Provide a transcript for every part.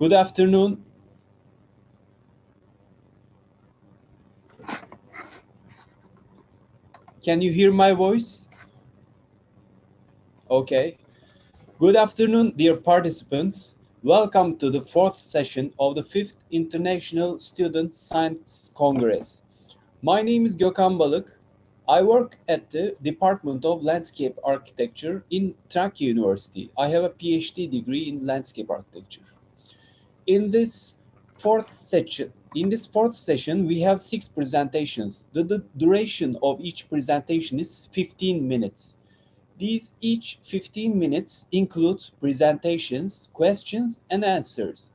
Good afternoon. Can you hear my voice? Okay. Good afternoon, dear participants. Welcome to the fourth session of the 5th International Student Science Congress. My name is Gökhan Balık. I work at the Department of Landscape Architecture in Trakya University. I have a PhD degree in landscape architecture. In this fourth session, we have 6 presentations. The duration of each presentation is 15 minutes. These each 15 minutes include presentations, questions, and answers.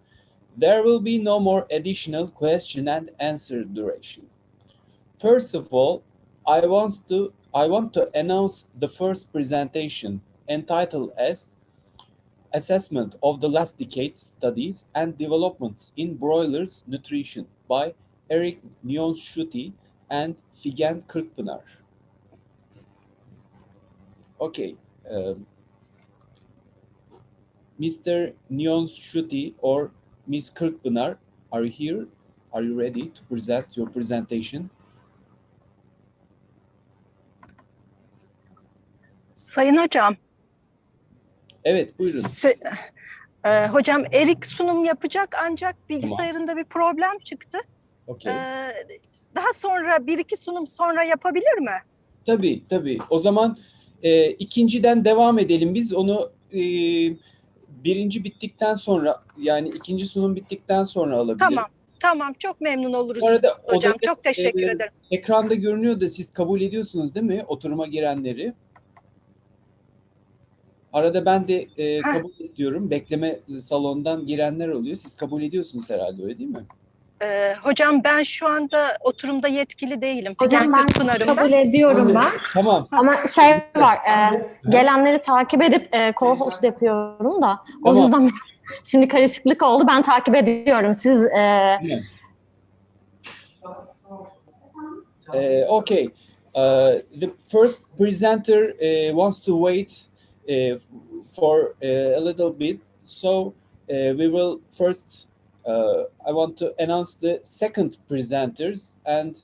There will be no more additional question and answer duration. First of all, I want to announce the first presentation entitled as Assessment of the Last Decade's Studies and Developments in Broilers Nutrition by Eric Nyonshuti and Figen Kırkpınar. Okay, Mr. Nyonshuti or Ms. Kırkpınar, are you here? Are you ready to present your presentation? Sayın Hocam. Evet, buyurun. Hocam Erik sunum yapacak ancak bilgisayarında bir problem çıktı. Okay. Daha sonra 1-2 sunum sonra yapabilir mi? Tabii. O zaman ikinciden devam edelim biz. Onu birinci bittikten sonra, yani ikinci sunum bittikten sonra alabiliriz. Tamam. Çok memnun oluruz arada, hocam. Çok teşekkür ederim. Ekranda görünüyor da siz kabul ediyorsunuz değil mi oturuma girenleri? Arada ben de kabul ediyorum. Bekleme salonundan girenler oluyor. Siz kabul ediyorsunuz herhalde, öyle değil mi? Hocam ben şu anda oturumda yetkili değilim. Hocam ben kabul ediyorum ben. Tamam. Ama şey var, gelenleri takip edip co-host yapıyorum da. O yüzden şimdi karışıklık oldu. Ben takip ediyorum. Siz... Okay. The first presenter wants to wait for a little bit. So we will first... I want to announce the second presenters, and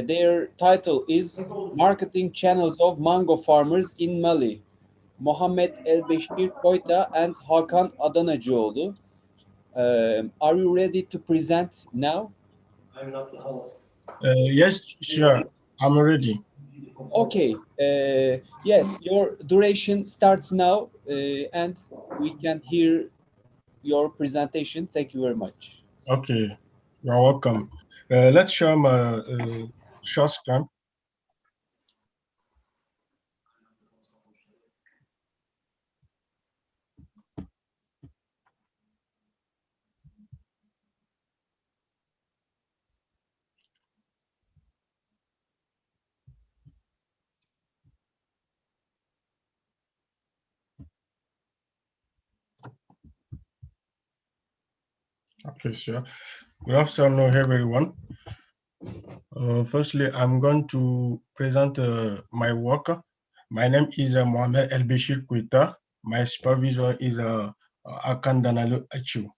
their title is Marketing Channels of Mango Farmers in Mali. Muhammed Elbeşir Koyta and Hakan Adanacıoğlu. Are you ready to present now? I'm not the host. Yes, sure. I'm ready. Okay. Yes, your duration starts now, and we can hear your presentation. Thank you very much. Okay, you're welcome. Let's share my short screen. Okay, sure. Good afternoon, everyone. Firstly, I'm going to present my work. My name is Mohamed Elbeşir Koyta. My supervisor is Hakan Adanacıoğlu.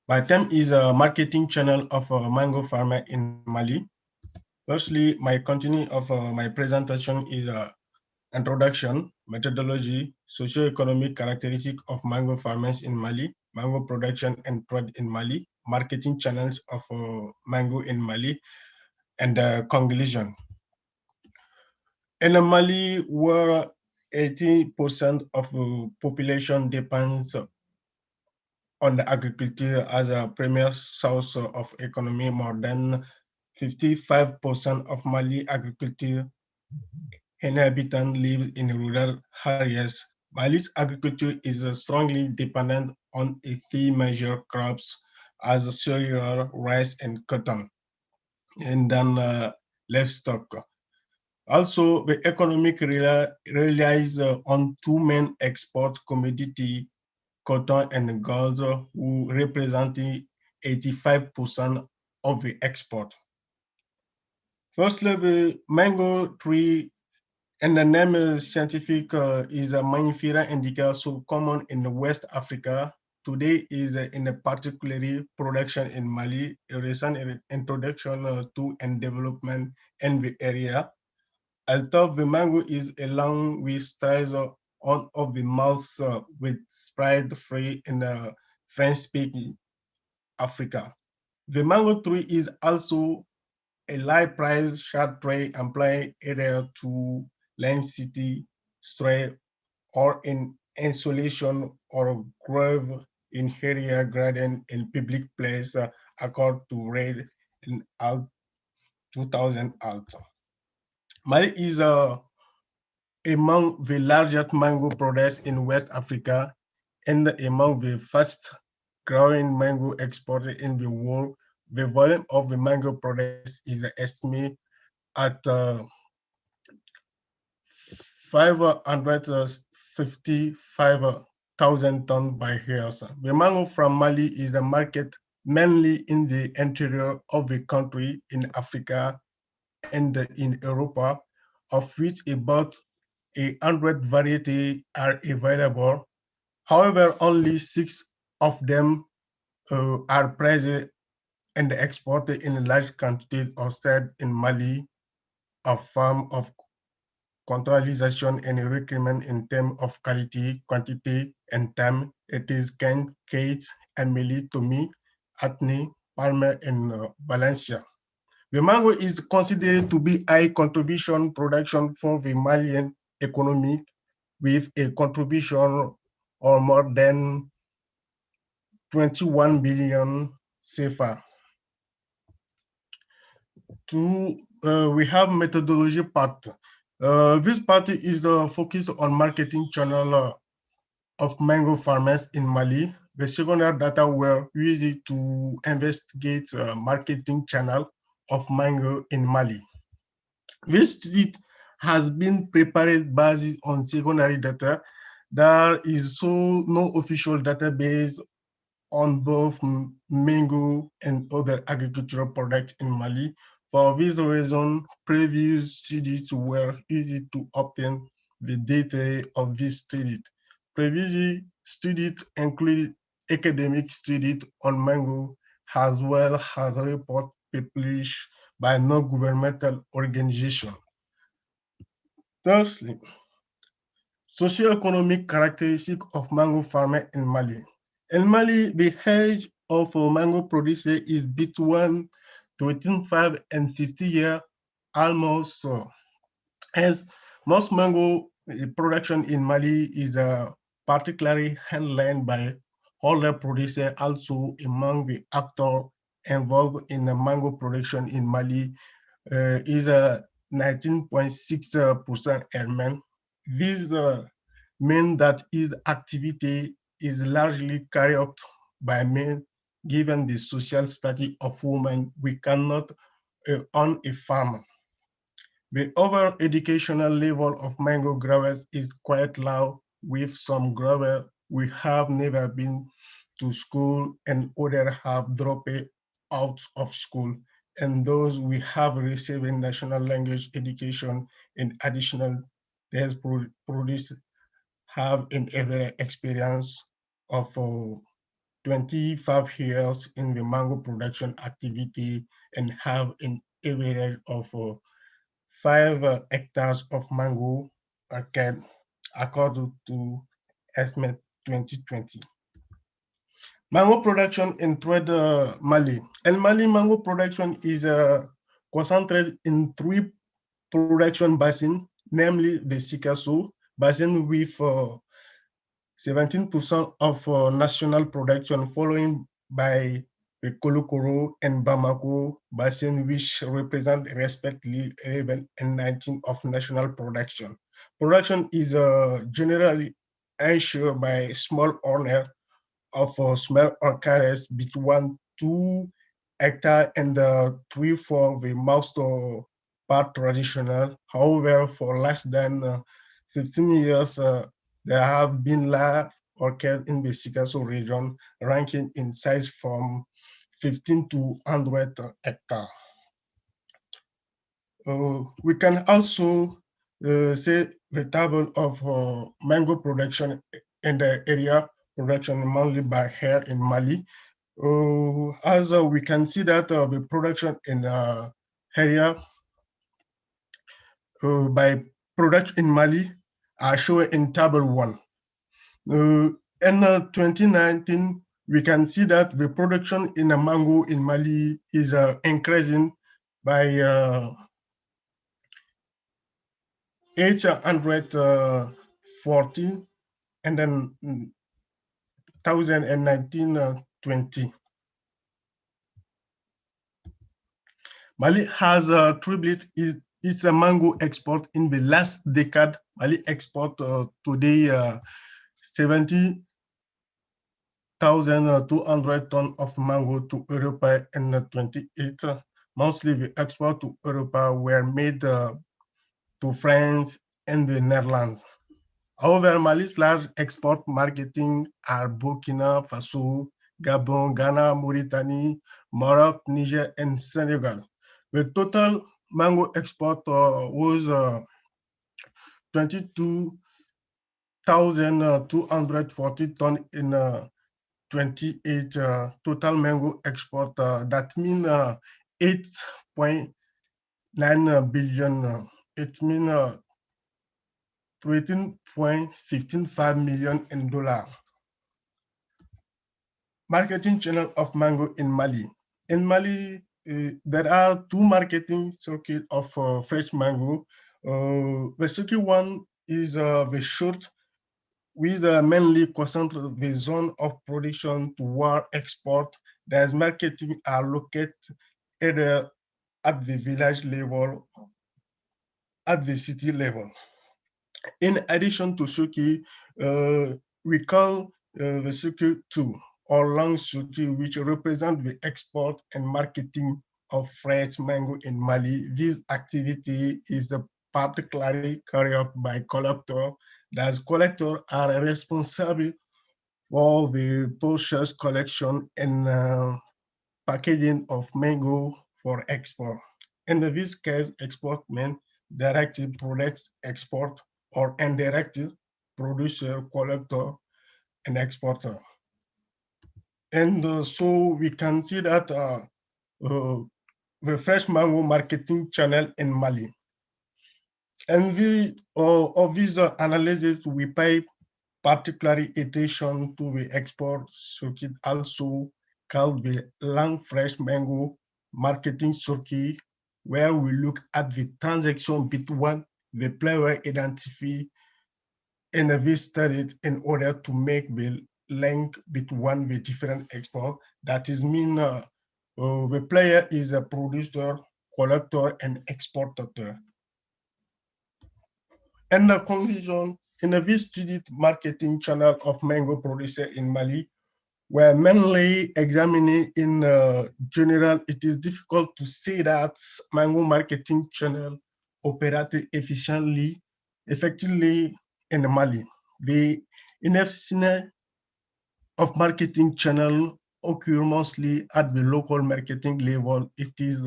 My theme is a marketing channel of a mango farmer in Mali. Firstly, my continuing of my presentation is introduction, methodology, socio-economic characteristic of mango farmers in Mali, mango production and trade in Mali, marketing channels of mango in Mali, and conclusion. In Mali, where 80% of the population depends on the agriculture as a premier source of economy, more than 55% of Mali agriculture inhabitants live in rural areas. Mali's agriculture is strongly dependent on a few major crops as cereal, rice, and cotton, and then livestock. Also, the economic relies on 2 main export commodity, cotton and gold, who represent 85% of the export. Firstly, the mango tree, and the name scientific is a Mainifera indica, so common in West Africa, today is in a particularly production in Mali, a recent introduction to and development in the area. Although the mango is along with styles on of the mouth with spread free in French-speaking Africa. The mango tree is also a light price shade tree employing either to land city, stray, or in insulation or grove in area garden in public place according to rate in alt 2000 alt. Mali is among the largest mango producers in West Africa and among the fast growing mango exported in the world. The volume of the mango products is estimated at 555,000 tons by year. The mango from Mali is a market mainly in the interior of the country in Africa and in Europa, of which about 100 varieties are available. However, only 6 of them are present and exported in large quantities outside in Mali, a form of contractualization and requirement in terms of quality, quantity, and time. It is Ken, Kate, Emily, Tommy, Atney, Palmer, and Valencia. The mango is considered to be high contribution production for the Malian economy with a contribution of more than 21 billion CFA. We have methodology part. This part is focused on marketing channel of mango farmers in Mali. The secondary data were used to investigate marketing channel of mango in Mali. This study has been prepared based on secondary data. There is so no official database on both mango and other agricultural products in Mali. For this reason, previous studies were used to obtain the data of this study. Previous studies included academic studies on mango, as well as a report published by non-governmental organizations. Thirdly, socioeconomic characteristics of mango farmers in Mali. In Mali, the age of a mango producer is between 25 and 50 years, almost. Hence, most mango production in Mali is particularly handled by older producers. Also, among the actors involved in the mango production in Mali is 19.6% men. This means that his activity is largely carried out by men. Given the social status of women, we cannot own a farm. The overall educational level of mango growers is quite low, with some growers we have never been to school and others have dropped out of school, and those we have received national language education in additional has produced have an average experience of 25 years in the mango production activity and have an average of 5 hectares of mango orchard according to estimate 2020. Mango production in trade Mali. In Mali, mango production is concentrated in 3 production basins, namely the Sikasso basin with 17% of national production, following by the Kolokoro and Bamako basin, which represent respectively 11 and 19 of national production. Production is generally ensured by small owner of small orchards between 2 hectares and 3 for the most part traditional. However, for less than 15 years, there have been large orchards in the Sikasso region, ranking in size from 15 to 100 hectares. We can also see the table of mango production in the area production mainly by hair in Mali. As we can see that the production in area by product in Mali are shown in table 1. In 2019, we can see that the production in a mango in Mali is increasing by 840 and then 2019-20. Mali has tripled its mango export in the last decade. Mali export today 70,200 tons of mango to Europe in 28. Mostly the export to Europe were made to France and the Netherlands. However, Mali's large export marketing are Burkina Faso, Gabon, Ghana, Mauritania, Morocco, Niger, and Senegal. The total mango export was 22,240 tons in 28 total mango export. That means 8.9 billion. It means 13.155 million in dollars. Marketing channel of mango in Mali. In Mali, there are two marketing circuits of fresh mango. The circuit one is the short, with mainly concentrated the zone of production toward export. There's marketing are located either at the village level, at the city level. In addition to Suki, we call the Suki 2 or long Suki, which represent the export and marketing of fresh mango in Mali. This activity is particularly carried out by collectors. Thus, collectors are responsible for the purchase, collection, and packaging of mango for export. In this case, export means directed products export or indirect producer, collector, and exporter. And so we can see that the fresh mango marketing channel in Mali. And we, of this analysis, we pay particular attention to the export circuit, also called the long fresh mango marketing circuit, where we look at the transaction between the player identify and this studied in order to make the link between the different export. That is mean the player is a producer, collector, and exporter. In the conclusion, in this studied marketing channel of mango producer in Mali, were mainly examining in general, it is difficult to say that mango marketing channel operated effectively in Mali. The inefficiency of marketing channel occur mostly at the local marketing level. It is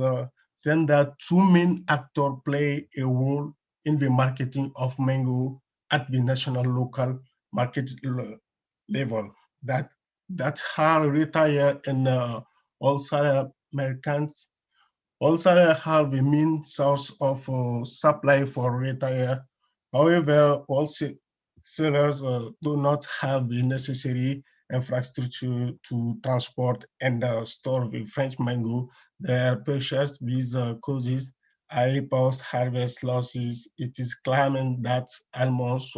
then that two main actors play a role in the marketing of mango at the national local market level. That are retired and also Americans also have a main source of supply for retired. However, also sellers do not have the necessary infrastructure to transport and store the French mango. Their purchase with causes high post-harvest losses. It is claimed that almost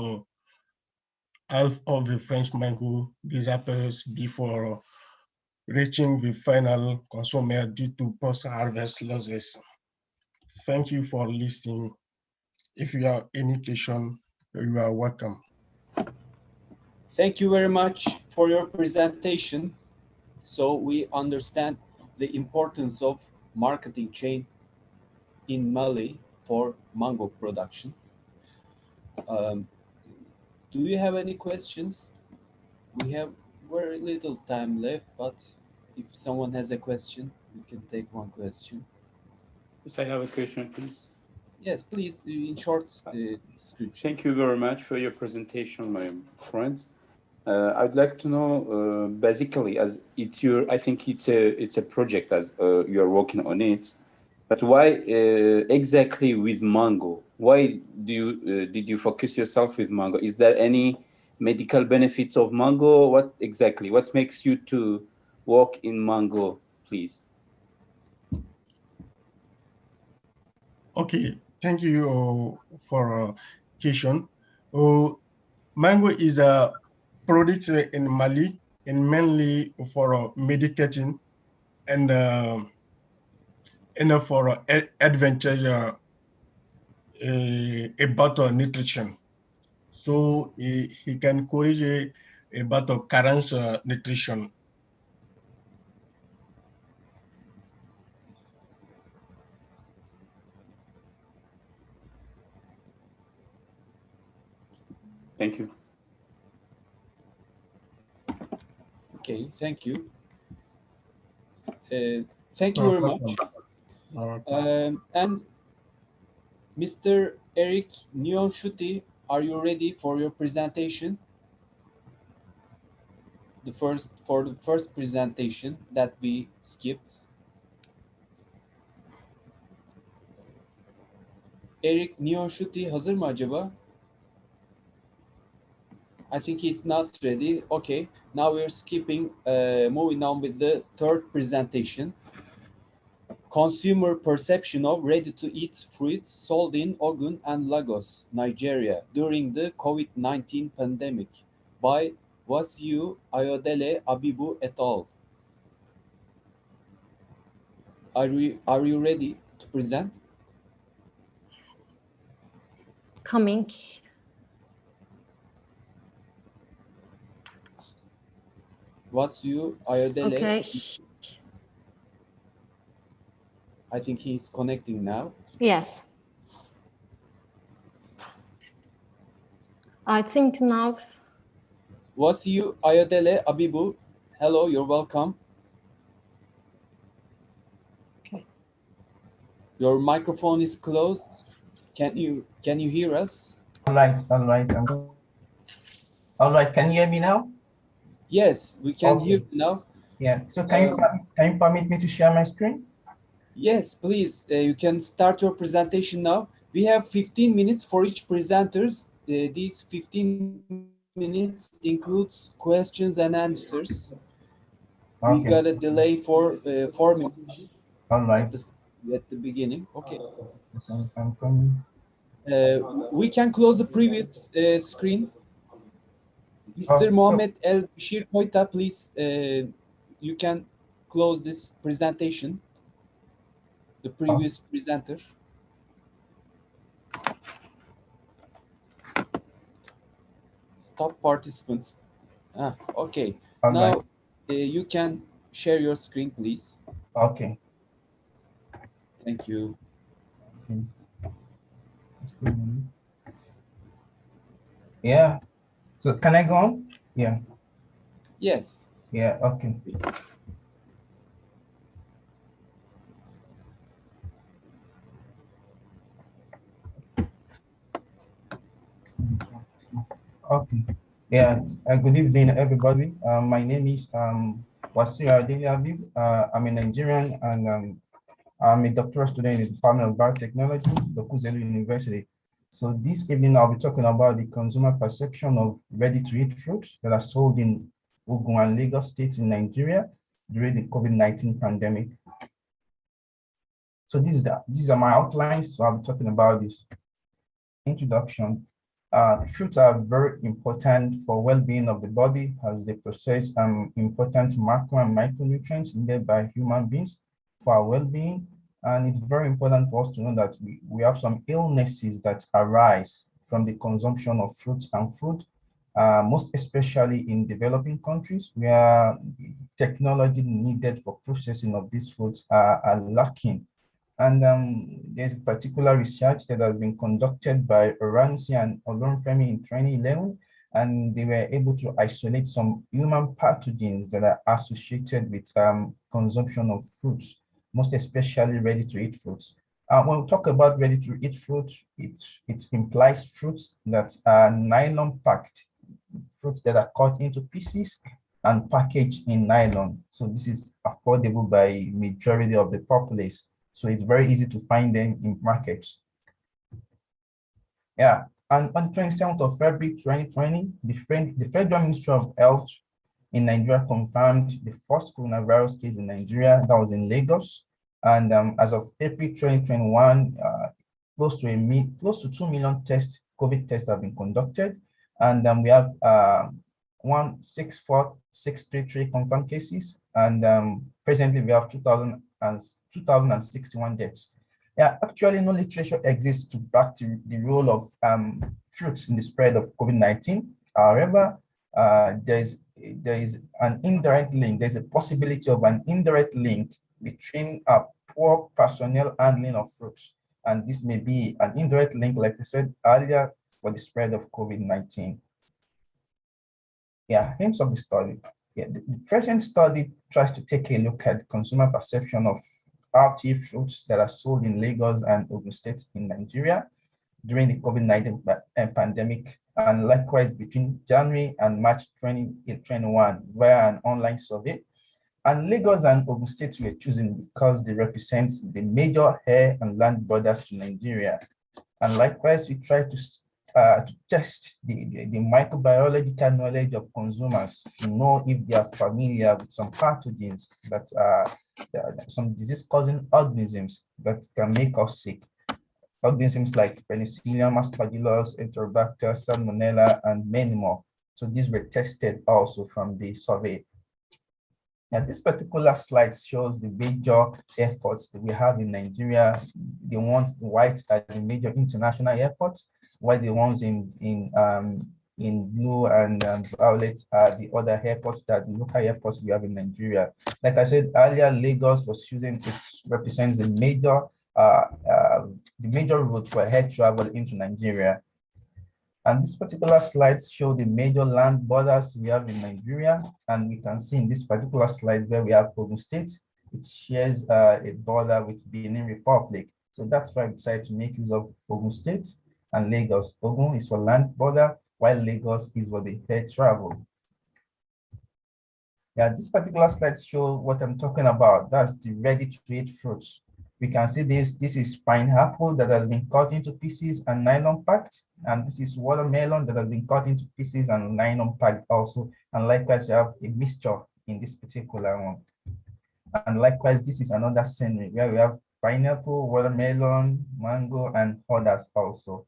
half of the French mango disappears before reaching the final consumer due to post-harvest losses. Thank you for listening. If you have any question, you are welcome. Thank you very much for your presentation. So we understand the importance of marketing chain in Mali for mango production. Do you have any questions? We have very little time left, but if someone has a question, we can take one question. Yes, I have a question, please. Yes, please, in short description. Thank you very much for your presentation, my friends. I'd like to know basically, as it's your, I think it's a project as you're working on it, but why exactly with mango? Why do you did you focus yourself with mango? Is there any medical benefits of mango? What exactly? What makes you to work in mango, please? Okay, thank you for question. Mango is a product in Mali and mainly for medicating and for advantage about nutrition. So he can correct about current nutrition. Thank you. Okay, thank you. Thank you very much. And Mr. Eric Nyonshuti, are you ready for your presentation? For the first presentation that we skipped. Eric Nyonshuti hazır mı acaba? I think it's not ready. Okay, now we're skipping, moving on with the third presentation. Consumer perception of ready-to-eat fruits sold in Ogun and Lagos, Nigeria during the COVID-19 pandemic by Wasiu Ayodele Abibu et al. Are you ready to present? Coming. Wasiu Ayodele. Okay. I think he's connecting now. Yes. I think now. Wasiu Ayodele Abibu, hello, you're welcome. Okay. Your microphone is closed. Can you hear us? All right. All right. Can you hear me now? Yes, we can Okay. hear you now. Yeah. So can you permit me to share my screen? Yes, please. You can start your presentation now. We have 15 minutes for each presenters. These 15 minutes includes questions and answers. Okay. We got a delay for 4 minutes. All right. At the beginning. Okay. I'm coming. We can close the previous screen. Mr. Mohammed El Bashir Koita, please, you can close this presentation. The previous presenter. Stop participants. Okay. All now right. You can share your screen, please. Okay. Thank you. Okay. Yeah. So can I go on? Yeah. Yes. Yeah. Okay. Please. Okay. Yeah. Good evening, everybody. My name is Wasiu Ayodele Abibu. I'm a Nigerian and I'm a doctoral student in the Department of Biotechnology, Dokuzelu University. So this evening, I'll be talking about the consumer perception of ready-to-eat fruits that are sold in Ogun and Lagos states in Nigeria during the COVID-19 pandemic. So these are my outlines. So I'll be talking about this. Introduction. Fruits are very important for well-being of the body as they possess important macro and micronutrients needed by human beings for our well-being. And it's very important for us to know that we have some illnesses that arise from the consumption of fruits and food, most especially in developing countries where technology needed for processing of these foods are lacking. And there's particular research that has been conducted by Oransi and Olorunfemi in 2011, and they were able to isolate some human pathogens that are associated with consumption of fruits, most especially ready-to-eat fruits. When we talk about ready-to-eat fruits, it implies fruits that are nylon packed fruits that are cut into pieces and packaged in nylon. So this is affordable by majority of the populace. So it's very easy to find them in markets. Yeah, and on the 27th of February 2020, the Federal Ministry of Health in Nigeria confirmed the first coronavirus case in Nigeria. That was in Lagos. And as of April 2021, close to 2 million COVID tests have been conducted. And we have 164,633 confirmed cases. And presently we have 2,061 deaths. Yeah, actually no literature exists to back to the role of fruits in the spread of COVID-19. However, there is an indirect link. There's a possibility of an indirect link between poor personnel handling of fruits. And this may be an indirect link, like I said earlier, for the spread of COVID-19. Yeah, aims of the study. Yeah, the present study tries to take a look at consumer perception of RT fruits that are sold in Lagos and Ogun State in Nigeria during the COVID-19 pandemic, and likewise between January and March 2021 via an online survey. And Lagos and Ogun State were chosen because they represent the major air and land borders to Nigeria. And likewise, we try to test the microbiological knowledge of consumers to know if they are familiar with some pathogens that are some disease-causing organisms that can make us sick. Organisms like Penicillium, Aspergillus, Enterobacter, Salmonella, and many more. So these were tested also from the survey. Now, this particular slide shows the major airports that we have in Nigeria. The ones in white are the major international airports, while the ones in blue and violet are the other airports, that the local airports we have in Nigeria. Like I said earlier, Lagos was chosen. It represents the major route for air travel into Nigeria. And this particular slide shows the major land borders we have in Nigeria. And we can see in this particular slide where we have Ogun State, it shares a border with Benin Republic. So that's why I decided to make use of Ogun State and Lagos. Ogun is for land border, while Lagos is for the air travel. Yeah, this particular slide shows what I'm talking about. That's the ready-to-eat fruits. We can see this is pineapple that has been cut into pieces and nylon packed. And this is watermelon that has been cut into pieces and nylon packed also. And likewise, you have a mixture in this particular one. And likewise, this is another scenery where we have pineapple, watermelon, mango, and others also.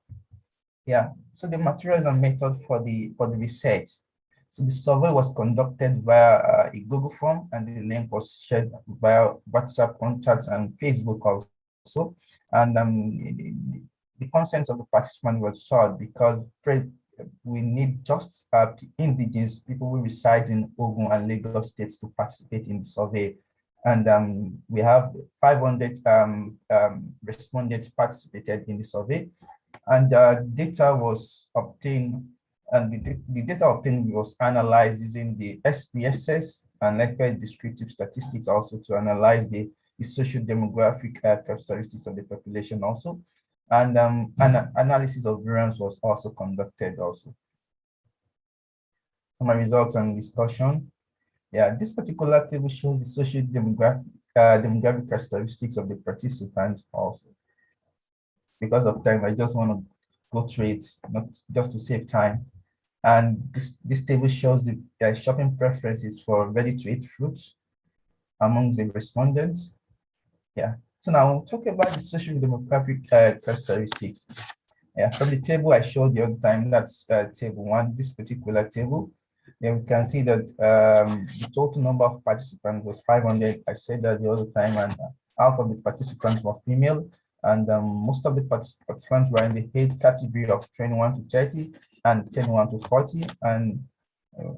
Yeah, so the materials and method for the research. So the survey was conducted via a Google form, and the link was shared via WhatsApp contacts and Facebook also. And the consent of the participant was sought because we need just indigenous people who reside in Ogun and Lagos states to participate in the survey. And we have 500 respondents participated in the survey, and data was obtained. And the data obtained was analyzed using the SPSS and likewise descriptive statistics also to analyze the socio-demographic characteristics of the population also. And an analysis of variance was also conducted also. So my results and discussion. Yeah, this particular table shows the socio-demographic characteristics of the participants also. Because of time, I just want to go through it, not just to save time. And this table shows the shopping preferences for ready-to-eat fruits among the respondents. Yeah. So now we'll talk about the social demographic characteristics. Yeah, from the table I showed the other time, that's table 1, this particular table. Yeah, we can see that the total number of participants was 500. I said that the other time, and half of the participants were female. And most of the participants were in the age category of 21 to 30 and 21 to 40. And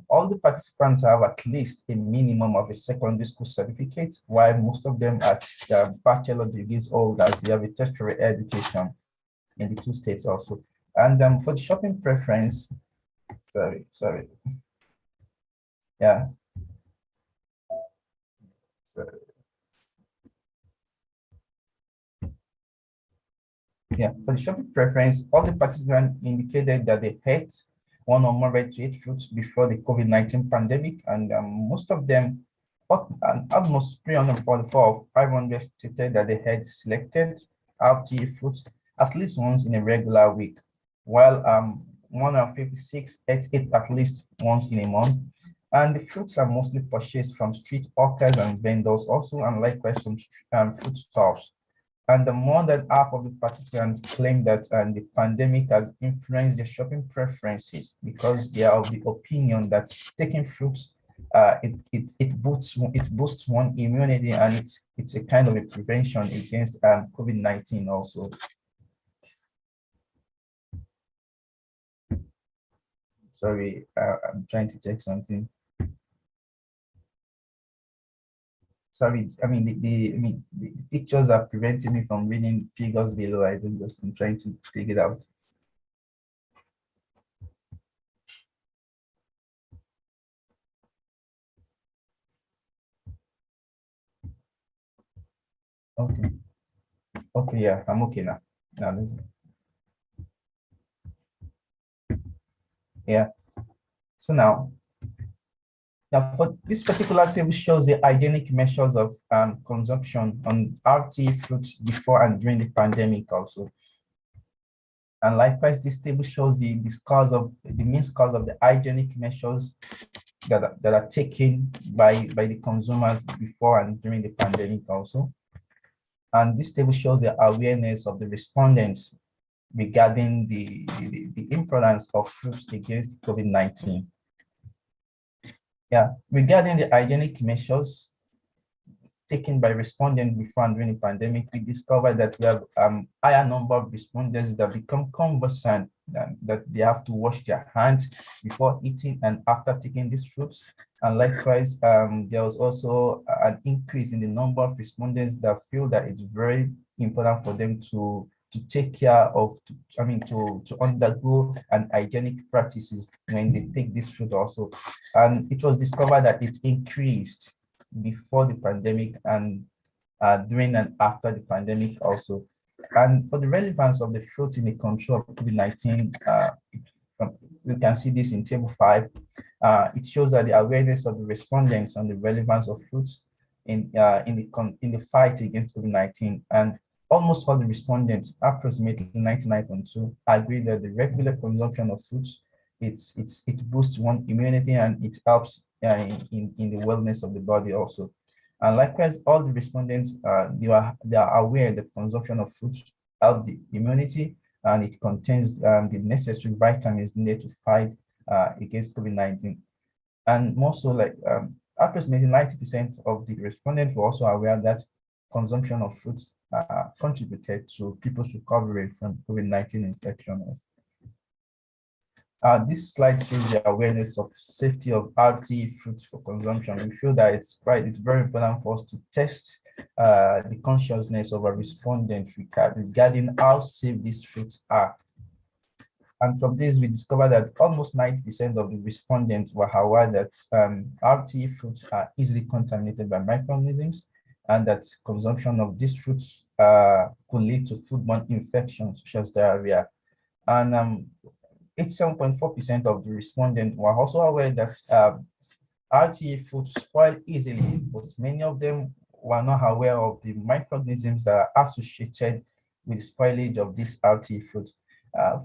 all the participants have at least a minimum of a secondary school certificate, while most of them are bachelor degrees holders. They have a tertiary education in the 2 states also. And for the shopping preference, sorry. Yeah. Yeah, for the shopping preference, all the participants indicated that they ate one or more red to eat fruits before the COVID-19 pandemic, and most of them, almost 344 of 500 stated that they had selected how to eat fruits at least once in a regular week, while 156 ate it at least once in a month. And the fruits are mostly purchased from street hawkers and vendors also, and likewise from food stalls. And the more than half of the participants claim that the pandemic has influenced their shopping preferences because they are of the opinion that taking fruits it boosts one immunity, and it's a kind of a prevention against COVID-19 also. Sorry, I'm trying to check something. Sorry, I mean the pictures are preventing me from reading figures below. I'm trying to take it out. Okay. Okay, yeah, I'm okay now. Yeah. So now for this particular table shows the hygienic measures of consumption on RTE fruits before and during the pandemic also. And likewise, this table shows the mean scores of the hygienic measures that are taken by the consumers before and during the pandemic also. And this table shows the awareness of the respondents regarding the importance of fruits against COVID-19. Yeah, regarding the hygienic measures taken by respondents before and during the pandemic, we discovered that we have higher number of respondents that become conversant that they have to wash their hands before eating and after taking these fruits. And likewise, there was also an increase in the number of respondents that feel that it's very important for them to take care of, to undergo an hygienic practices when they take this fruit also. And it was discovered that it increased before the pandemic and during and after the pandemic also. And for the relevance of the fruits in the control of COVID-19, we can see this in table 5. It shows that the awareness of the respondents on the relevance of fruits in the fight against COVID-19, and almost all the respondents, approximately 99.2, agree that the regular consumption of fruits it boosts one immunity and it helps in the wellness of the body also. And likewise, all the respondents they are aware that consumption of fruits help the immunity, and it contains the necessary vitamins needed to fight against COVID-19. And more so, like approximately 90% of the respondents were also aware that consumption of fruits contributed to people's recovery from COVID-19 infection. This slide shows the awareness of safety of RTE fruits for consumption. We feel that it's very important for us to test the consciousness of our respondents regarding how safe these fruits are. And from this, we discovered that almost 90% of the respondents were aware that RTE fruits are easily contaminated by microorganisms, and that consumption of these fruits could lead to foodborne infections such as diarrhea. And 87.4% of the respondents were also aware that RTE fruits spoil easily, but many of them were not aware of the microorganisms that are associated with spoilage of these RTE fruits.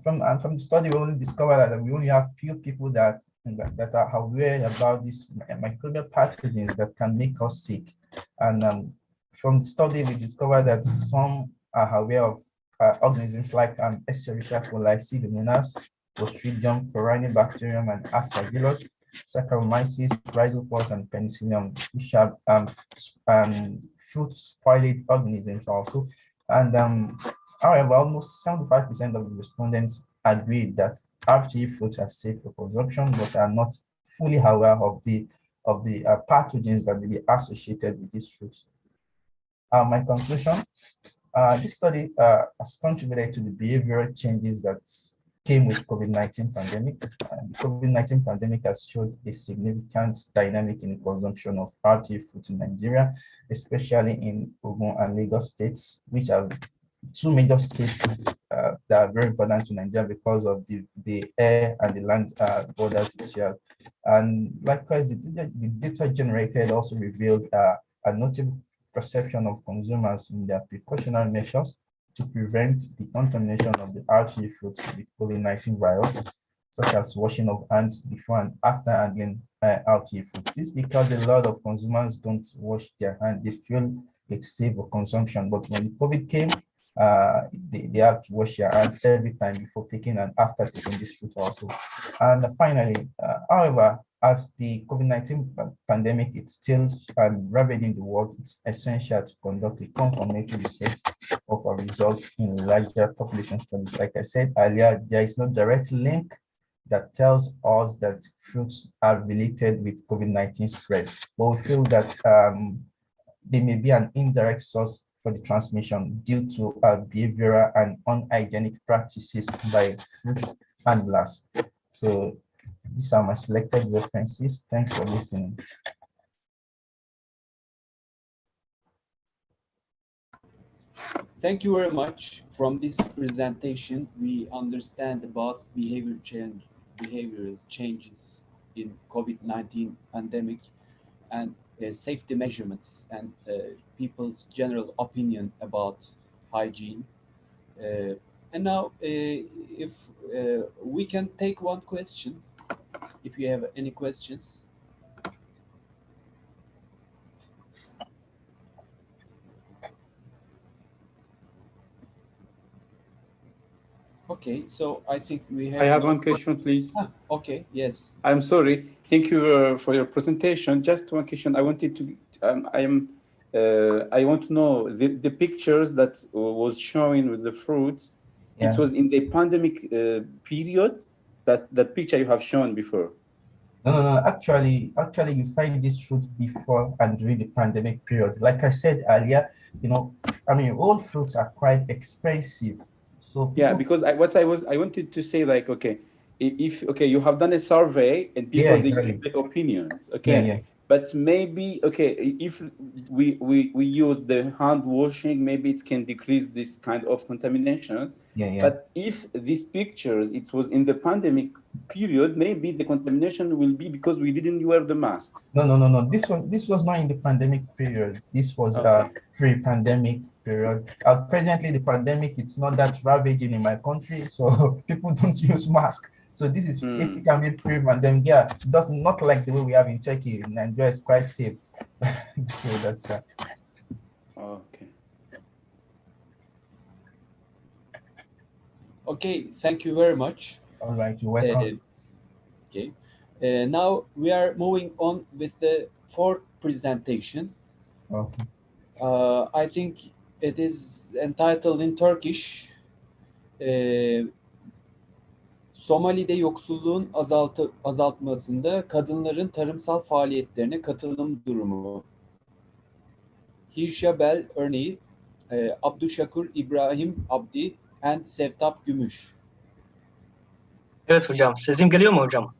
From the study, we only discovered that we only have few people that are aware about these microbial pathogens that can make us sick. And from the study, we discovered that some are aware of organisms like Escherichia coli, Pseudomonas, Clostridium, Corynebacterium, and Aspergillus, Saccharomyces, Rhizopus, and Penicillium, which have fruit spoilage organisms also. And however, almost 75% of the respondents agreed that RTE fruits are safe for consumption, but are not fully aware of the pathogens that may be associated with these fruits. My conclusion: this study has contributed to the behavioral changes that came with COVID-19 pandemic. The COVID-19 pandemic has showed a significant dynamic in the consumption of RTE fruits in Nigeria, especially in Ogun and Lagos states, which are two major states that are very important to Nigeria because of the air and the land borders it shares. And likewise, the data generated also revealed a notable perception of consumers in their precautionary measures to prevent the contamination of the RTE fruits with COVID-19 virus, such as washing of hands before and after handling RTE fruit. This is because a lot of consumers don't wash their hands. They feel it's safe for consumption, but when the COVID came, they have to wash their hands every time before picking and after taking this fruit also. And finally, however, as the COVID-19 pandemic is still ravaging the world, it's essential to conduct a confirmatory research of our results in larger population studies. Like I said earlier, there is no direct link that tells us that fruits are related with COVID-19 spread, but we feel that they may be an indirect source for the transmission due to behavioral and unhygienic practices by fruit handlers. So these are my selected references. Thanks for listening. Thank you very much. From this presentation, we understand about behavioral changes in COVID-19 pandemic and safety measurements and people's general opinion about hygiene. And now, if we can take one question, if you have any questions. Okay, so I think we have. I have one question, please. Okay, yes. I'm sorry. Thank you for your presentation. Just one question. I wanted to. I want to know the pictures that was showing with the fruits. Yeah. It was in the pandemic period. That picture you have shown before. No. Actually, you find this fruit before and during the pandemic period. Like I said earlier, all fruits are quite expensive. So yeah, because I wanted to say, like, okay, if you have done a survey and people they give their opinions, okay, but maybe if we use the hand washing, maybe it can decrease this kind of contamination. But if these pictures it was in the pandemic period, maybe the contamination will be because we didn't wear the mask. No. This was not in the pandemic period. This was pre-pandemic period. Presently, the pandemic it's not that ravaging in my country, so people don't use masks. So this is it can be pre-pandemic. Yeah, does not like the way we have in Turkey. Nigeria is quite safe. So that's okay. Okay, thank you very much. All right, you're welcome. Okay, now we are moving on with the fourth presentation. Okay. I think it is entitled in Turkish. Somali'de yoksulluğun azaltmasında kadınların tarımsal faaliyetlerine katılım durumu. Hirsha Bel örneği, Abdüşşakur İbrahim Abdi and Sevtap Gümüş. Evet hocam. Sesim geliyor mu hocam?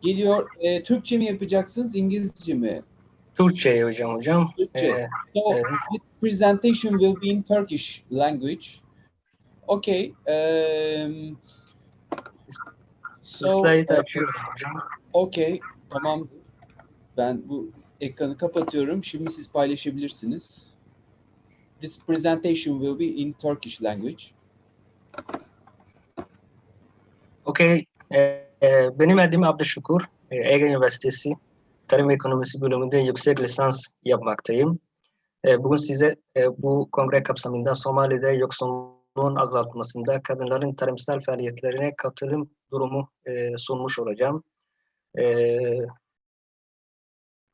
Geliyor. Türkçe mi yapacaksınız, İngilizce mi? Türkçe hocam. Türkçe. So this presentation will be in Turkish language. Okay. Slide açıyorum hocam. Okay. Tamam. Ben bu ekranı kapatıyorum. Şimdi siz paylaşabilirsiniz. This presentation will be in Turkish language. Okay. Benim adım Abdüşşakur. Ege Üniversitesi Tarım Ekonomisi bölümünde yüksek lisans yapmaktayım. Bugün size bu kongre kapsamında Somali'de yoksulluğun azaltmasında kadınların tarımsal faaliyetlerine katılım durumu sunmuş olacağım.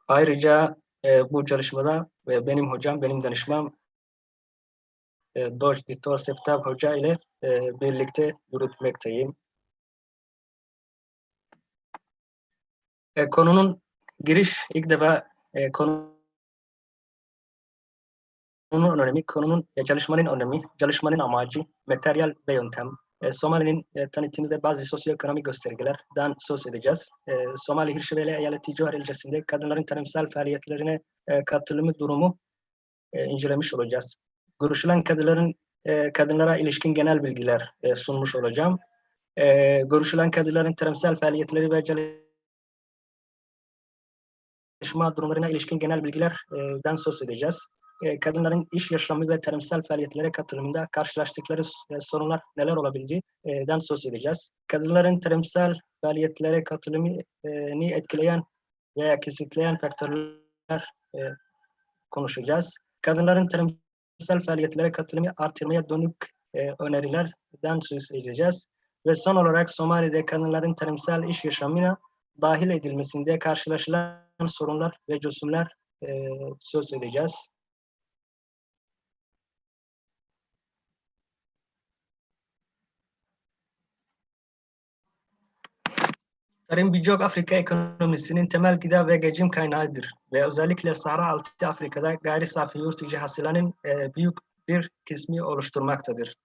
Ayrıca bu çalışmada benim hocam, benim danışmam Dr. Sevtap Hoca ile birlikte yürütmekteyim. Konunun giriş ilk defa konunun önemi, çalışmanın önemi, çalışmanın amacı, materyal ve yöntem, Somali'nin tanıtımı ve bazı sosyoekonomik göstergelerden söz edeceğiz. Somali Hirşeveli Eyaleti Cevher ilçesinde kadınların tarımsal faaliyetlerine katılımı durumu incelemiş olacağız. Görüşülen kadınların kadınlara ilişkin genel bilgiler sunmuş olacağım. Görüşülen kadınların tarımsal faaliyetleri ve çalışma durumlarına ilişkin genel bilgilerden söz edeceğiz. Kadınların iş yaşamı ve tarımsal faaliyetlere katılımında karşılaştıkları sorunlar neler olabildiğinden söz edeceğiz. Kadınların tarımsal faaliyetlere katılımını etkileyen veya kısıtlayan faktörler konuşacağız. Kadınların tarımsal faaliyetlere katılımı artırmaya dönük önerilerden söz edeceğiz. Ve son olarak Somali'de kadınların tarımsal iş yaşamına dahil edilmesinde karşılaşılan sorunlar ve çözümler söz edeceğiz. Tarım birçok Afrika ekonomisinin temel gıda ve geçim kaynağıdır ve özellikle Sahra Altı Afrika'da gayri safi yurt içi hasılanın büyük bir kısmı oluşturmaktadır.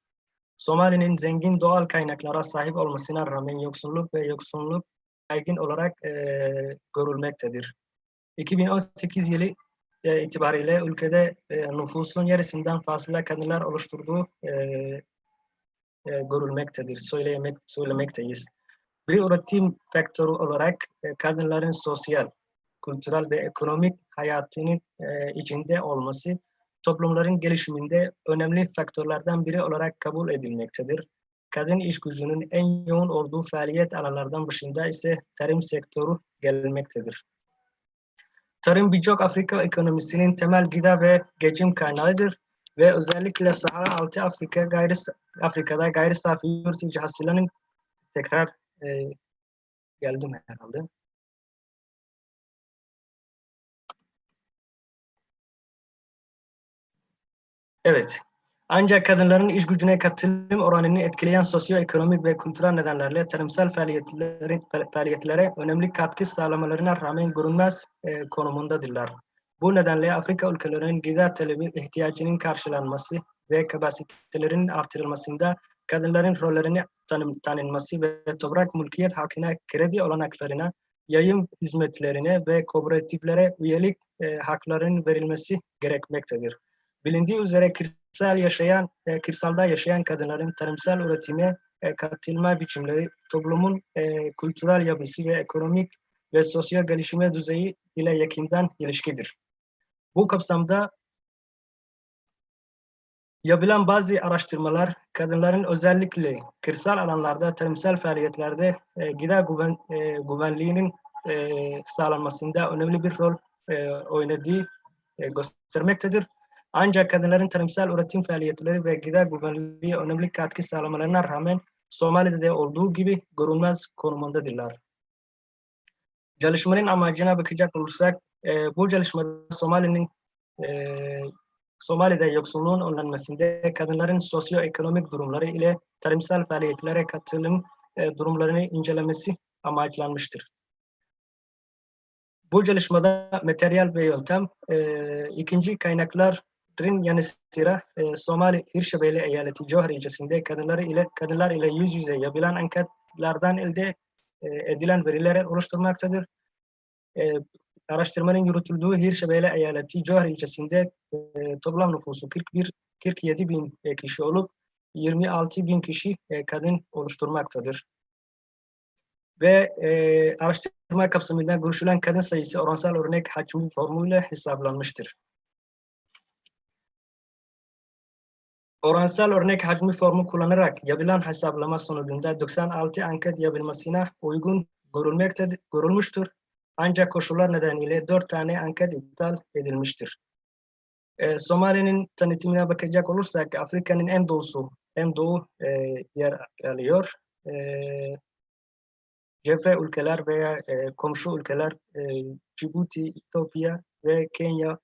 Somali'nin zengin doğal kaynaklara sahip olmasına rağmen yoksulluk yaygın olarak görülmektedir. 2018 yılı itibariyle ülkede nüfusun yarısından fazla kadınlar oluşturduğu görülmektedir, söylemekteyiz. Bir üretim faktörü olarak kadınların sosyal, kültürel ve ekonomik hayatının içinde olması toplumların gelişiminde önemli faktörlerden biri olarak kabul edilmektedir. Kadın iş gücünün en yoğun olduğu faaliyet alanlardan dışında ise tarım sektörü gelmektedir. Tarım birçok Afrika ekonomisinin temel gıda ve geçim kaynağıdır ve özellikle Sahra Altı Afrika'da gayri safi yurt içi hasılanın tekrar geldim herhalde. Evet. Ancak kadınların iş gücüne katılım oranını etkileyen sosyoekonomik ve kültürel nedenlerle tarımsal faaliyetlere önemli katkı sağlamalarına rağmen görünmez konumundadırlar. Bu nedenle Afrika ülkelerinin gıda talebi ihtiyacının karşılanması ve kapasitelerinin artırılmasında kadınların rollerini tanınması ve toprak mülkiyet hakkına, kredi olanaklarına, yayın hizmetlerine ve kooperatiflere üyelik haklarının verilmesi gerekmektedir. Bilindiği üzere kırsalda yaşayan kadınların tarımsal üretime katılma biçimleri toplumun kültürel yapısı ve ekonomik ve sosyal gelişme düzeyi ile yakından ilişkidir. Bu kapsamda yapılan bazı araştırmalar kadınların özellikle kırsal alanlarda tarımsal faaliyetlerde gıda güvenliğinin sağlanmasında önemli bir rol oynadığı göstermektedir. Ancak kadınların tarımsal üretim faaliyetleri ve gıda güvenliği önemli katkı sağlamalarına rağmen Somali'de de olduğu gibi görünmez konumundadırlar. Çalışmanın amacına bakacak olursak, bu çalışmada Somali'de yoksulluğun önlenmesinde kadınların sosyoekonomik durumları ile tarımsal faaliyetlere katılım durumlarını incelemesi amaçlanmıştır. Bu çalışmada materyal ve yöntem, ikinci kaynakların yanı sıra Somali Hirshabelle Eyaleti Cevher ilçesinde kadınlar ile yüz yüze yapılan anketlerden elde edilen verileri oluşturmaktadır. Araştırmanın yürütüldüğü Hirshabelle Eyaleti Cevher ilçesinde toplam nüfusu 47 bin kişi olup 26 bin kişi kadın oluşturmaktadır. Ve araştırma kapsamında görüşülen kadın sayısı oransal örnek hacmi formuyla hesaplanmıştır. Oransal örnek hacmi formu kullanarak yapılan hesaplama sonucunda 96 anket yapılmasına uygun görülmüştür. Ancak koşullar nedeniyle 4 tane anket iptal edilmiştir. Somali'nin tanıtımına bakacak olursak Afrika'nın en doğu yer alıyor. Cephe ülkeler veya komşu ülkeler Cibuti, Etiyopya ve Kenya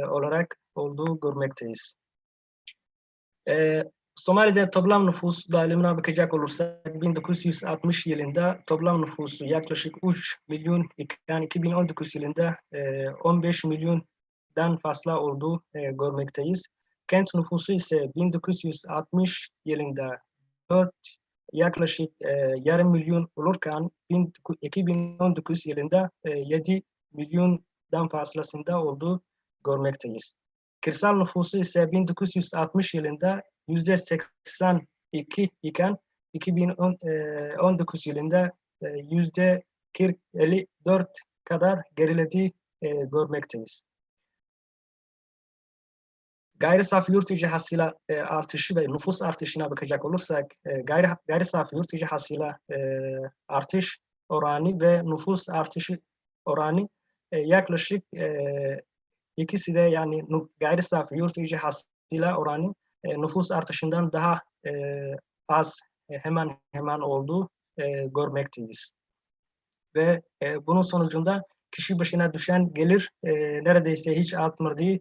olarak olduğu görmekteyiz. Somali'de toplam nüfus dağılımına bakacak olursak 1960 yılında toplam nüfusu yaklaşık 3 milyon iken 2019 yılında 15 milyondan fazla olduğu görmekteyiz. Kent nüfusu ise 1960 yılında yaklaşık yarım milyon olurken 2019 yılında 7 milyondan fazlasında olduğu görmekteyiz. Kırsal nüfusu ise 1960 yılında %82 iken 2019 yılında %54 kadar gerilediği görmekteyiz. Gayri safi yurt içi hasıla artışı ve nüfus artışına bakacak olursak gayri safi yurt içi hasıla artış oranı ve nüfus artışı oranı yaklaşık ikisi de yani gayri safi yurt içi hasıla oranı nüfus artışından daha az hemen hemen olduğu görmekteyiz. Ve bunun sonucunda kişi başına düşen gelir neredeyse hiç artmadığı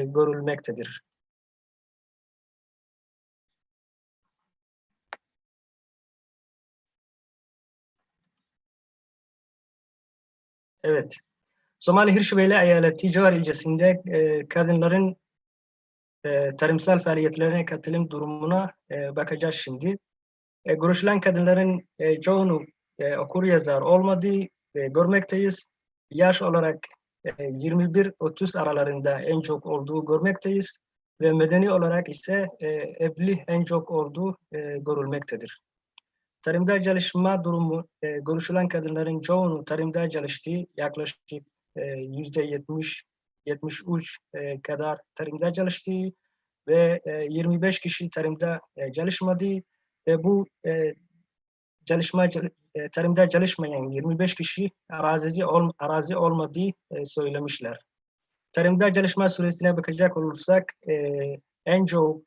görülmektedir. Evet. Somali Hirşveyli Eyaleti Cağar ilçesinde kadınların tarımsal faaliyetlerine katılım durumuna bakacağız şimdi. Görüşülen kadınların çoğunu okur yazar olmadığı görmekteyiz. Yaş olarak 21-30 aralarında en çok olduğu görmekteyiz. Ve medeni olarak ise evli en çok olduğu görülmektedir. Tarımda çalışma durumu, görüşülen kadınların çoğunu tarımda çalıştığı yaklaşık %70-73 kadar tarımda çalıştığı ve 25 kişi tarımda çalışmadığı ve bu tarımda çalışmayan 25 kişi arazi olmadığı söylemişler. Tarımda çalışma süresine bakacak olursak en çok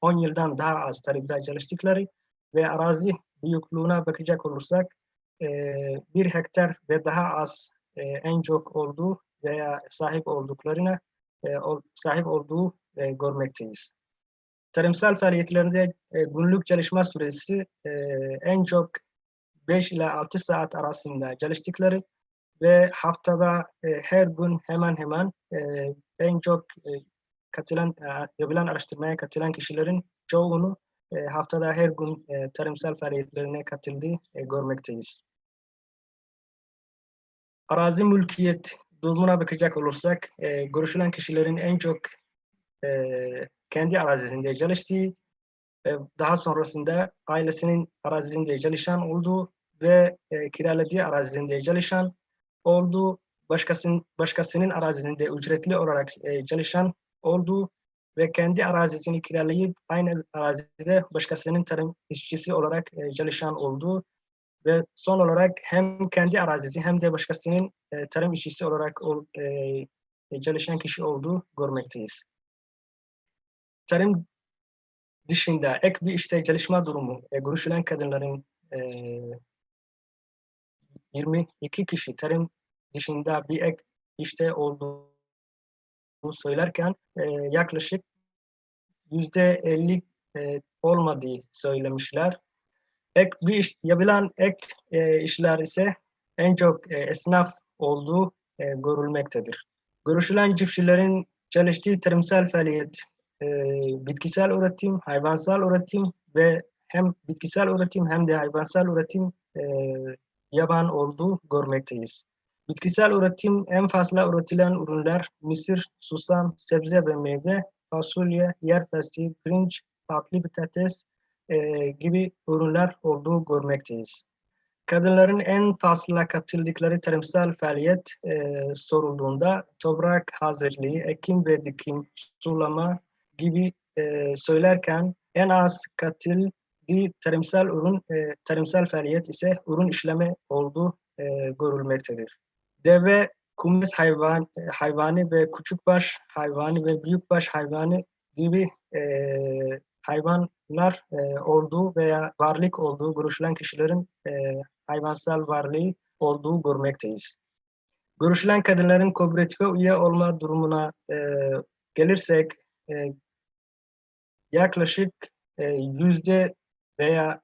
10 yıldan daha az tarımda çalıştıkları ve arazi büyüklüğüne bakacak olursak 1 hektar ve daha az en çok olduğu veya sahip olduğu görmekteyiz. Tarımsal faaliyetlerinde günlük çalışma süresi en çok 5 ile 6 saat arasında çalıştıkları ve haftada her gün hemen hemen en çok yapılan araştırmaya katılan kişilerin çoğunu haftada her gün tarımsal faaliyetlerine katıldığı görmekteyiz. Arazi mülkiyet durumuna bakacak olursak görüşülen kişilerin en çok kendi arazisinde çalıştığı, daha sonrasında ailesinin arazisinde çalışan olduğu ve kiraladığı arazisinde çalışan olduğu, başkasının arazisinde ücretli olarak çalışan olduğu ve kendi arazisini kiralayıp aynı arazide başkasının tarım işçisi olarak çalışan olduğu ve son olarak hem kendi arazisi hem de başkasının tarım işçisi olarak çalışan kişi olduğu görmekteyiz. Tarım dışında ek bir işte çalışma durumu, görüşülen kadınların 22 kişi tarım dışında bir ek işte olduğunu söylerken yaklaşık %50 olmadığı söylemişler. Yapılan ek işler ise en çok esnaf olduğu görülmektedir. Görüşülen çiftçilerin çalıştığı tarımsal faaliyet bitkisel üretim, hayvansal üretim ve hem bitkisel üretim hem de hayvansal üretim yaban olduğu görmekteyiz. Bitkisel üretim en fazla üretilen ürünler mısır, susam, sebze ve meyve, fasulye, yer fıstığı, pirinç, tatlı patates gibi ürünler olduğu görmekteyiz. Kadınların en fazla katıldıkları tarımsal faaliyet sorulduğunda toprak hazırlığı, ekim ve dikim, sulama gibi söylerken en az katıldığı tarımsal faaliyet ise ürün işleme olduğu görülmektedir. Deve, kumes hayvanı ve küçükbaş hayvanı ve büyükbaş hayvanı gibi hayvanlar olduğu veya varlık olduğu görüşülen kişilerin hayvansal varlığı olduğu görmekteyiz. Görüşülen kadınların kooperatife üye olma durumuna gelirsek yaklaşık yüzde veya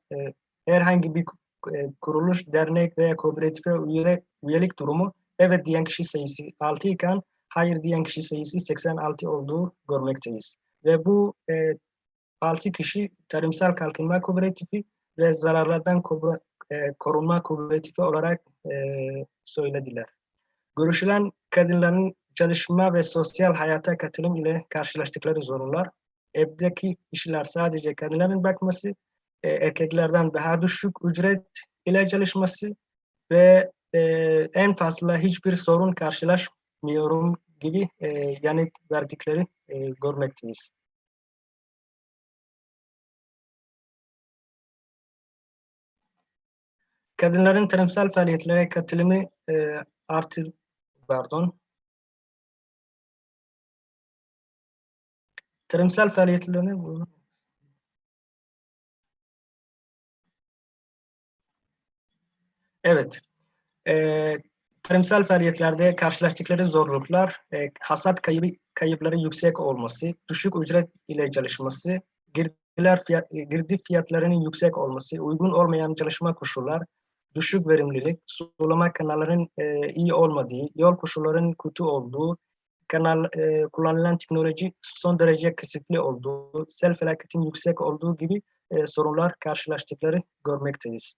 herhangi bir kuruluş, dernek veya kooperatife üyelik durumu evet diyen kişi sayısı 6 iken hayır diyen kişi sayısı 86 olduğu görmekteyiz. Ve bu 6 kişi tarımsal kalkınma kooperatifi ve zararlardan korunma kooperatifi olarak söylediler. Görüşülen kadınların çalışma ve sosyal hayata katılım ile karşılaştıkları zorunlar, evdeki işler sadece kadınların bakması, erkeklerden daha düşük ücret ile çalışması ve en fazla hiçbir sorun karşılaşmıyorum gibi yanıt verdikleri görmekteyiz. Kadınların tarımsal faaliyetlere katılımı tarımsal faaliyetlerine evet. Tarımsal faaliyetlerde karşılaştıkları zorluklar, hasat kayıpları yüksek olması, düşük ücret ile çalışması, girdi fiyatlarının yüksek olması, uygun olmayan çalışma koşullar, düşük verimlilik, sulama kanallarının iyi olmadığı, yol koşullarının kötü olduğu, kullanılan teknoloji son derece kısıtlı olduğu, sel felaketin yüksek olduğu gibi sorunlar karşılaştıkları görmekteyiz.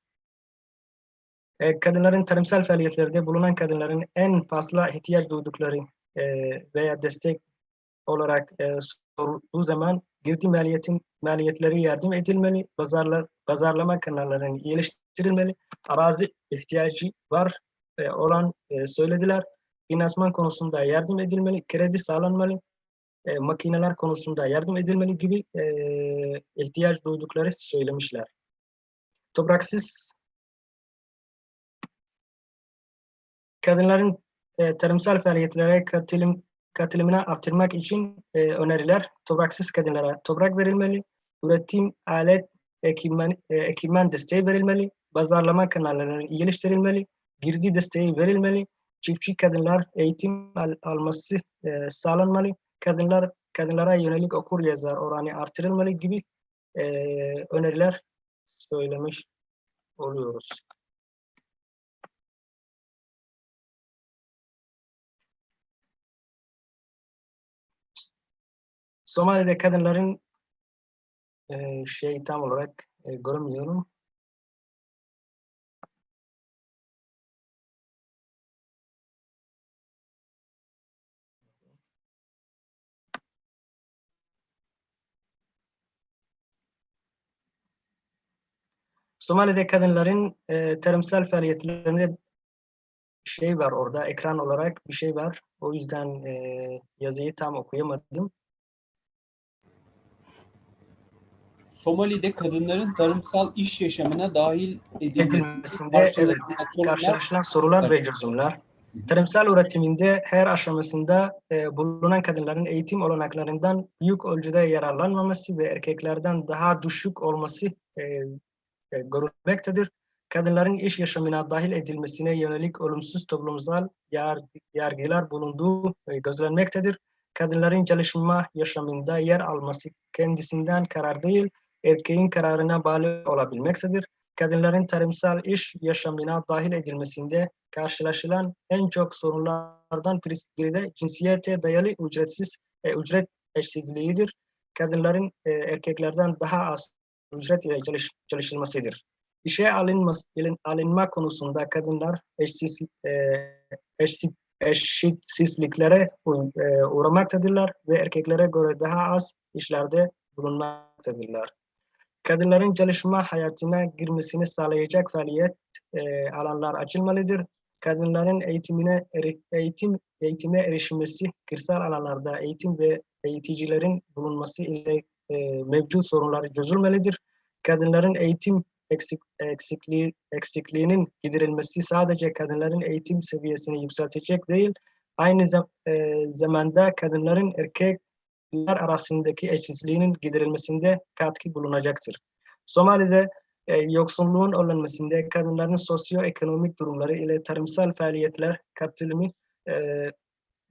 Kadınların tarımsal faaliyetlerde bulunan kadınların en fazla ihtiyaç duydukları veya destek olarak sorulduğu zaman girdi maliyetleri yardım edilmeli, pazarlama kanallarının iyileştirilmeli, arazi ihtiyacı var olan söylediler. Finansman konusunda yardım edilmeli, kredi sağlanmalı, makineler konusunda yardım edilmeli gibi ihtiyaç duydukları söylemişler. Topraksız kadınların tarımsal faaliyetlere katılımını artırmak için öneriler, topraksız kadınlara toprak verilmeli, üretim, alet, ekipman desteği verilmeli, pazarlama kanallarının iyileştirilmeli, girdi desteği verilmeli, çiftçi kadınlar eğitim alması sağlanmalı, kadınlara yönelik okur yazar oranı artırılmalı gibi öneriler söylemiş oluyoruz. Somali'de kadınların tam olarak görmüyorum. Somali'de kadınların tarımsal faaliyetlerinde var orada, ekran olarak bir şey var. O yüzden yazıyı tam okuyamadım. Somali'de kadınların tarımsal iş yaşamına dahil Edilmesinde evet, karşılaşılan sorular ve çözümler. Tarımsal üretiminde her aşamasında bulunan kadınların eğitim olanaklarından büyük ölçüde yararlanmaması ve erkeklerden daha düşük olması görülmektedir. Kadınların iş yaşamına dahil edilmesine yönelik olumsuz toplumsal yargılar bulunduğu gözlenmektedir. Kadınların çalışma yaşamında yer alması kendisinden karar değil, erkeğin kararına bağlı olabilmektedir. Kadınların tarımsal iş yaşamına dahil edilmesinde karşılaşılan en çok sorunlardan biri de cinsiyete dayalı ücret eşitsizliğidir. Kadınların erkeklerden daha az ücret ile çalışılmasıdır. İşe alınma konusunda kadınlar eşitsizliklere uğramaktadırlar ve erkeklere göre daha az işlerde bulunmaktadırlar. Kadınların çalışma hayatına girmesini sağlayacak faaliyet alanlar açılmalıdır. Kadınların eğitime erişmesi, kırsal alanlarda eğitim ve eğiticilerin bulunması ile mevcut sorunlar çözülmelidir. Kadınların eğitim eksikliğinin giderilmesi sadece kadınların eğitim seviyesini yükseltecek değil, aynı zamanda kadınların erkekler arasındaki eşitsizliğinin giderilmesinde katkı bulunacaktır. Somali'de yoksulluğun önlenmesinde kadınların sosyoekonomik durumları ile tarımsal faaliyetler katılımı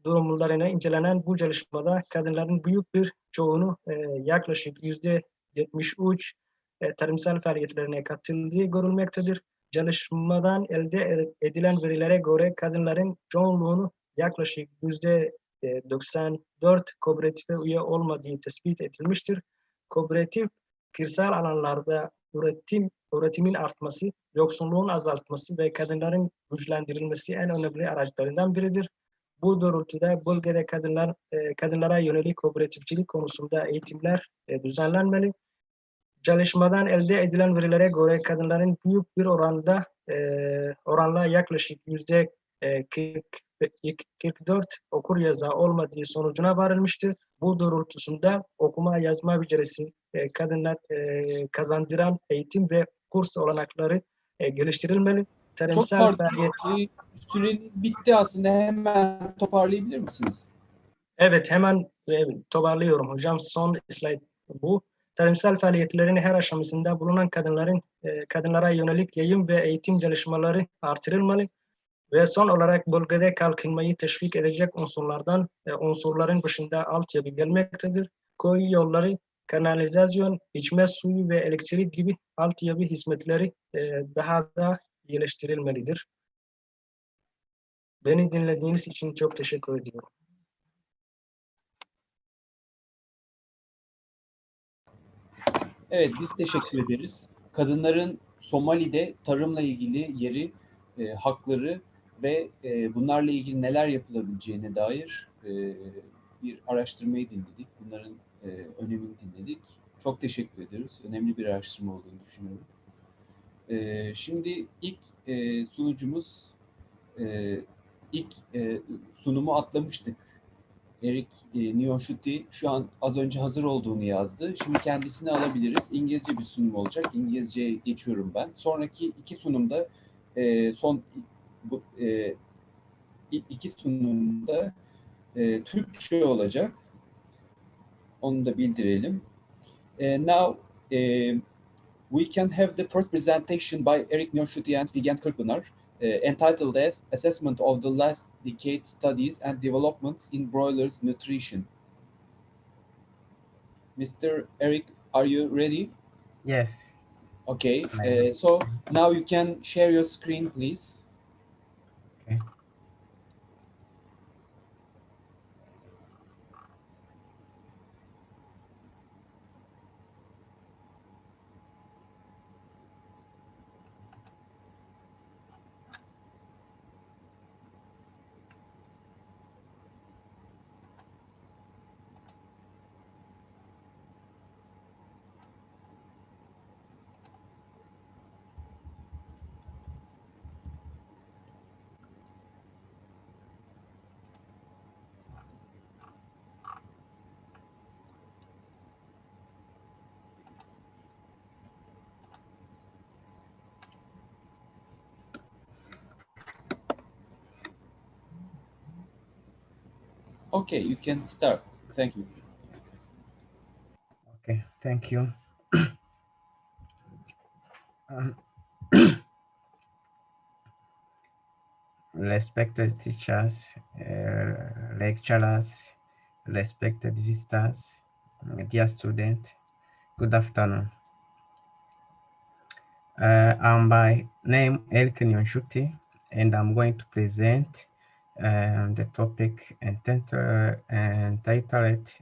durumlarına incelenen bu çalışmada kadınların büyük bir çoğunu yaklaşık %73 tarımsal faaliyetlerine katıldığı görülmektedir. Çalışmadan elde edilen verilere göre kadınların çoğunluğunu yaklaşık %94 kooperatife üye olmadığı tespit edilmiştir. Kooperatif kırsal alanlarda üretimin artması, yoksulluğun azaltması ve kadınların güçlendirilmesi en önemli araçlarından biridir. Bu doğrultuda bölgede kadınlara yönelik kooperatifçilik konusunda eğitimler düzenlenmeli. Çalışmadan elde edilen verilere göre kadınların büyük bir oranla yaklaşık %44 okur yazar olmadığı sonucuna varılmıştır. Bu doğrultusunda okuma yazma becerisi kadınlar kazandıran eğitim ve kurs olanakları geliştirilmeli. Çok Tarımsal pardon. Süreniz bitti aslında. Hemen toparlayabilir misiniz? Evet, hemen toparlıyorum hocam. Son slide bu. Tarımsal faaliyetlerin her aşamasında bulunan kadınlara yönelik yayın ve eğitim çalışmaları artırılmalı. Ve son olarak bölgede kalkınmayı teşvik edecek unsurların başında altyapı gelmektedir. Koyu yolları, kanalizasyon, içme suyu ve elektrik gibi altyapı hizmetleri daha da geliştirilmelidir. Beni dinlediğiniz için çok teşekkür ediyorum. Evet, biz teşekkür ederiz. Kadınların Somali'de tarımla ilgili yeri, hakları ve bunlarla ilgili neler yapılabileceğine dair bir araştırmayı dinledik. Bunların önemini dinledik. Çok teşekkür ederiz. Önemli bir araştırma olduğunu düşünüyorum. Şimdi ilk sunucumuz, ilk sunumu atlamıştık. Eric Niyonshuti şu an az önce hazır olduğunu yazdı. Şimdi kendisini alabiliriz. İngilizce bir sunum olacak. İngilizceye geçiyorum ben. Sonraki iki sunumda iki sunumda Türkçe olacak. Onu da bildirelim. Now we can have the first presentation by Eric Niyonshuti and Figen Kırkpınar, entitled as Assessment of the Last Decade Studies and Developments in Broilers Nutrition. Mr. Eric, are you ready? Yes. Okay, so now you can share your screen, please. Okay. Okay, you can start. Thank you. Okay, thank you. Respected teachers, lecturers, respected visitors, dear students, good afternoon. I'm by name Eric Niyonshuti, and I'm going to present the topic entitled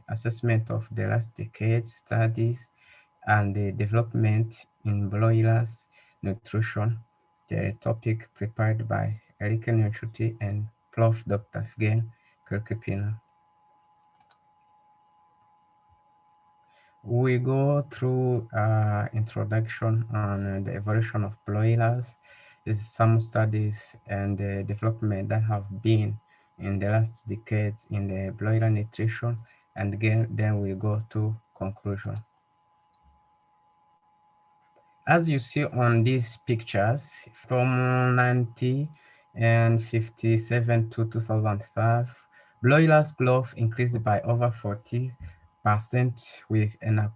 Assessment of the Last Decade Studies and the Development in Broilers Nutrition, the topic prepared by Eric Niyonshuti and Prof. Dr. Figen Kırkpınar. We go through introduction on the evolution of broilers, some studies and development that have been in the last decades in the broiler nutrition, and again, then we go to conclusion. As you see on these pictures, from 1957 to 2005, broilers' growth increased by over 40% with a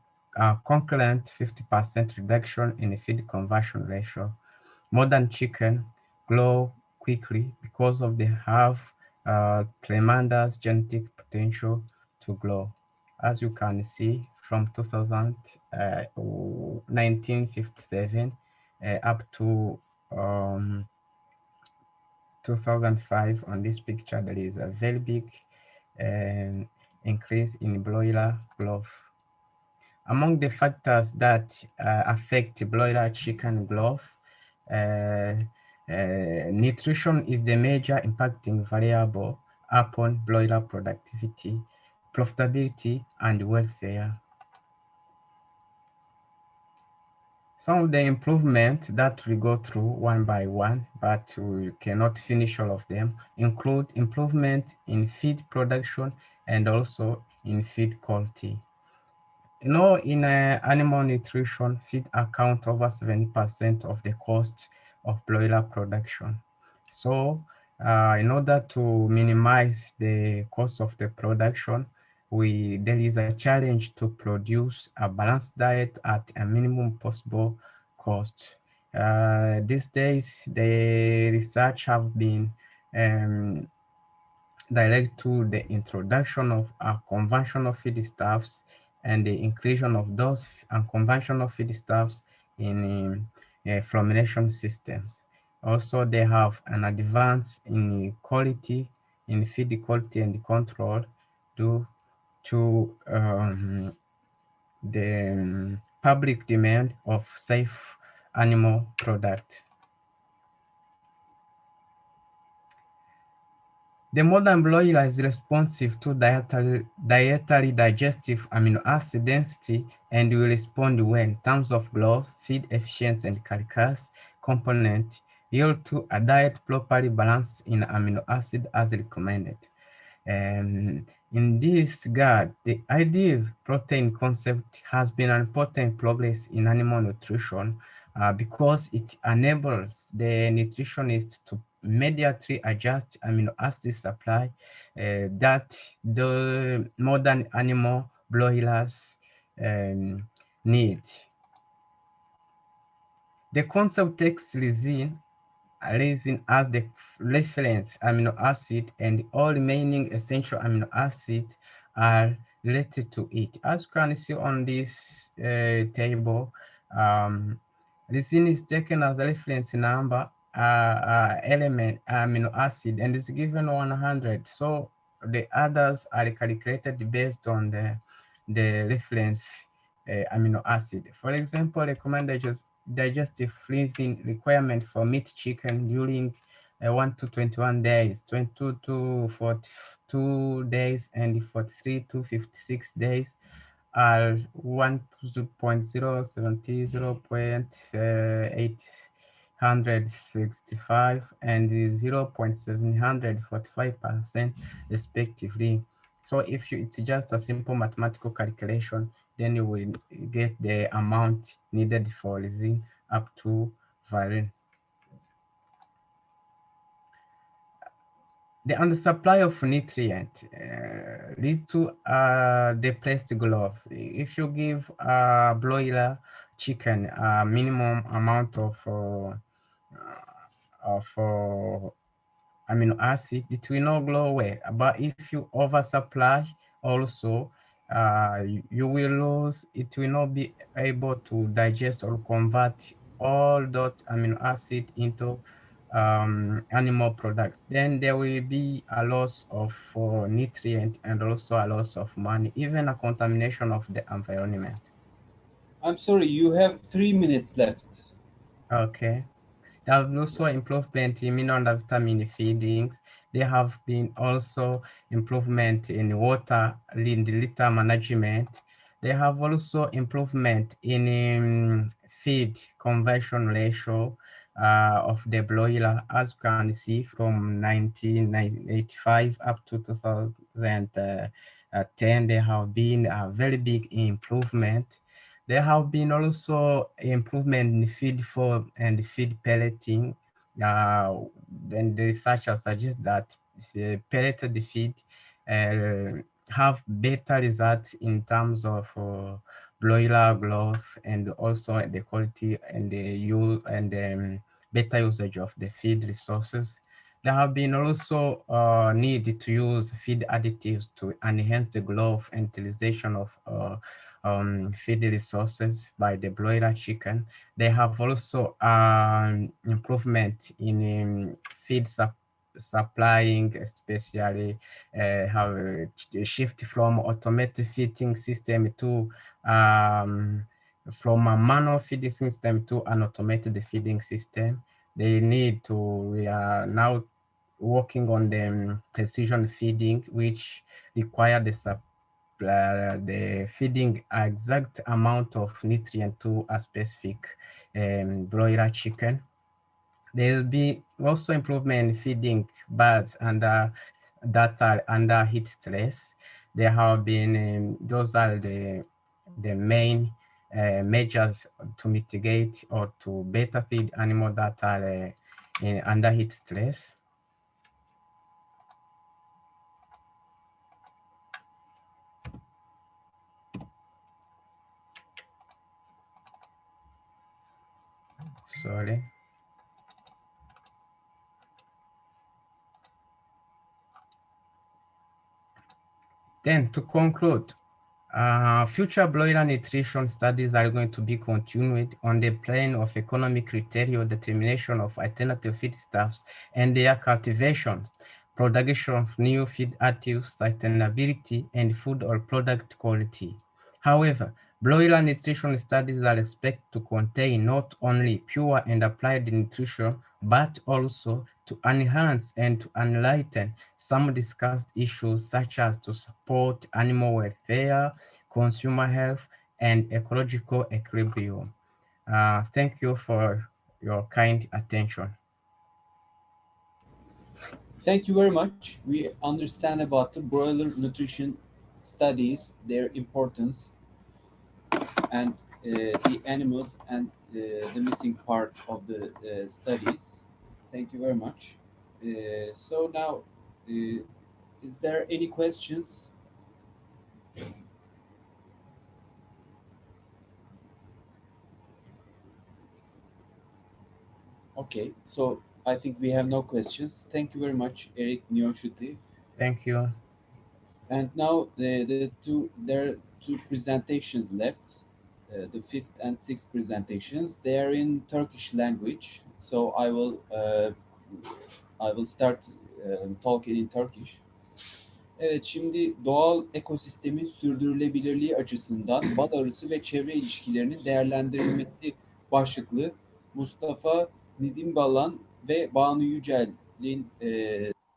concurrent 50% reduction in the feed conversion ratio. Modern chicken grow quickly because of they have tremendous genetic potential to grow. As you can see, from 1957 up to 2005 on this picture, there is a very big increase in broiler growth. Among the factors that affect broiler chicken growth, nutrition is the major impacting variable upon broiler productivity, profitability, and welfare. Some of the improvements that we go through one by one, but we cannot finish all of them, include improvement in feed production and also in feed quality. You know, in animal nutrition, feed account over 70% of the cost of broiler production. So in order to minimize the cost of the production, there is a challenge to produce a balanced diet at a minimum possible cost. These days, the research have been direct to the introduction of conventional feedstuffs and the inclusion of those unconventional feedstuffs in formulation systems. Also, they have an advance in quality, in feed quality and control due to the public demand of safe animal product. The modern broiler is responsive to dietary digestive amino acid density and will respond well in terms of growth, feed efficiency, and carcass component, yield to a diet properly balanced in amino acid as recommended. In this regard, the ideal protein concept has been an important progress in animal nutrition because it enables the nutritionist to immediately adjust amino acid supply that the modern animal broilers need. The concept takes lysine as the reference amino acid, and all remaining essential amino acids are related to it. As you can see on this table, lysine is taken as a reference number element amino acid and is given 100. So the others are calculated based on the reference amino acid. For example, recommended digestive freezing requirement for meat chicken during 1 to 21 days, 22 to 42 days, and 43 to 56 days are 1.070, 0.865, and 0.745% respectively. So if it's just a simple mathematical calculation, then you will get the amount needed for lysine up to varying. The undersupply of nutrient leads to depressed growth. If you give a broiler chicken a minimum amount of amino acid, it will not grow well. But if you oversupply also, you will lose, it will not be able to digest or convert all that amino acid into animal product. Then there will be a loss of nutrient and also a loss of money, even a contamination of the environment. I'm sorry, you have 3 minutes left. Okay. There have also improvement in mineral and vitamin feedings. There have been also improvement in water in the litter management. They have also improvement in feed conversion ratio of the broiler, as you can see from 1985 up to 2010. There have been a very big improvement. There have been also improvement in feed form and feed pelleting. And the researchers suggest that pelleted feed have better results in terms of broiler growth and also the quality and the use and better usage of the feed resources. There have been also need to use feed additives to enhance the growth and utilization of feed resources by the broiler chicken. They have also improvement in feed supplying, especially how a shift from automated feeding system to from a manual feeding system to an automated feeding system. They need to, we are now working on the precision feeding, which require the feeding exact amount of nutrient to a specific broiler chicken. There will be also improvement in feeding birds that are under heat stress. There have been, those are the main measures to mitigate or to better feed animals that are under heat stress. Sorry. Then to conclude, future broiler nutrition studies are going to be continued on the plane of economic criteria, determination of alternative feedstuffs and their cultivation, production of new feed additives, sustainability, and food or product quality. However, broiler nutrition studies are expected to contain not only pure and applied nutrition, but also to enhance and to enlighten some discussed issues such as to support animal welfare, consumer health, and ecological equilibrium. Thank you for your kind attention. Thank you very much. We understand about the broiler nutrition studies, their importance, and the animals and the missing part of the studies. Thank you very much. So now, is there any questions? Okay, so I think we have no questions. Thank you very much, Eric Niyonshuti. Thank you. And now there are two presentations left, the fifth and sixth presentations. They are in Turkish language, so I will start talking in Turkish. Evet, şimdi doğal ekosistemin sürdürülebilirliği açısından bal arısı ve çevre ilişkilerinin değerlendirilmesi başlıklı Mustafa Nidimbalan ve Banu Yücel'in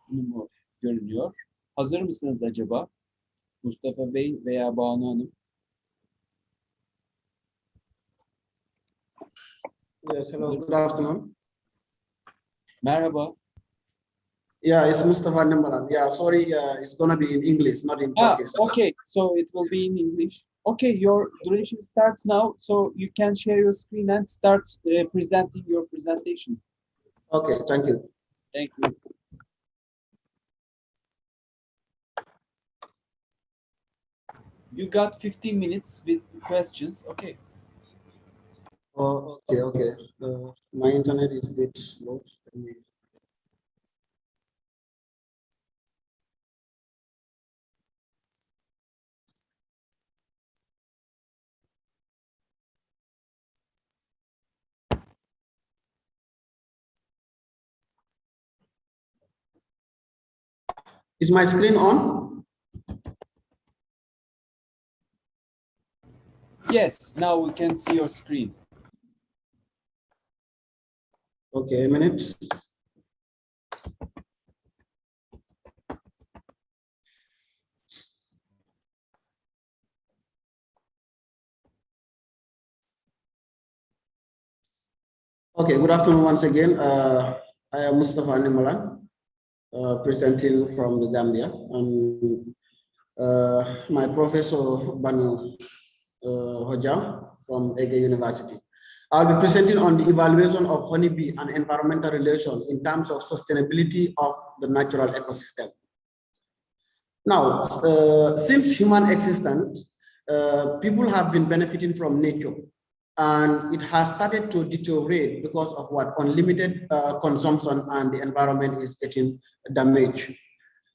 sunumu görünüyor. Hazır mısınız acaba? Mustafa Bey veya Banu Hanım? Yes, hello, good afternoon. Merhaba. Yeah, it's Mustafa Nimbalan. Yeah, sorry, it's gonna be in English, not in Turkish. Okay, so it will be in English. Okay, your duration starts now, so you can share your screen and start presenting your presentation. Okay, thank you. Thank you. You got 15 minutes with questions. Okay. Oh, okay. My internet is a bit slow. Is my screen on? Yes, now we can see your screen. Okay, a minute. Okay, good afternoon once again. I am Mustafa Nimbalan, presenting from the Gambia. And my professor, Banu Hojam from Ege University. I'll be presenting on the evaluation of honeybee and environmental relations in terms of sustainability of the natural ecosystem. Now, since human existence, people have been benefiting from nature, and it has started to deteriorate because of what unlimited consumption, and the environment is getting damaged.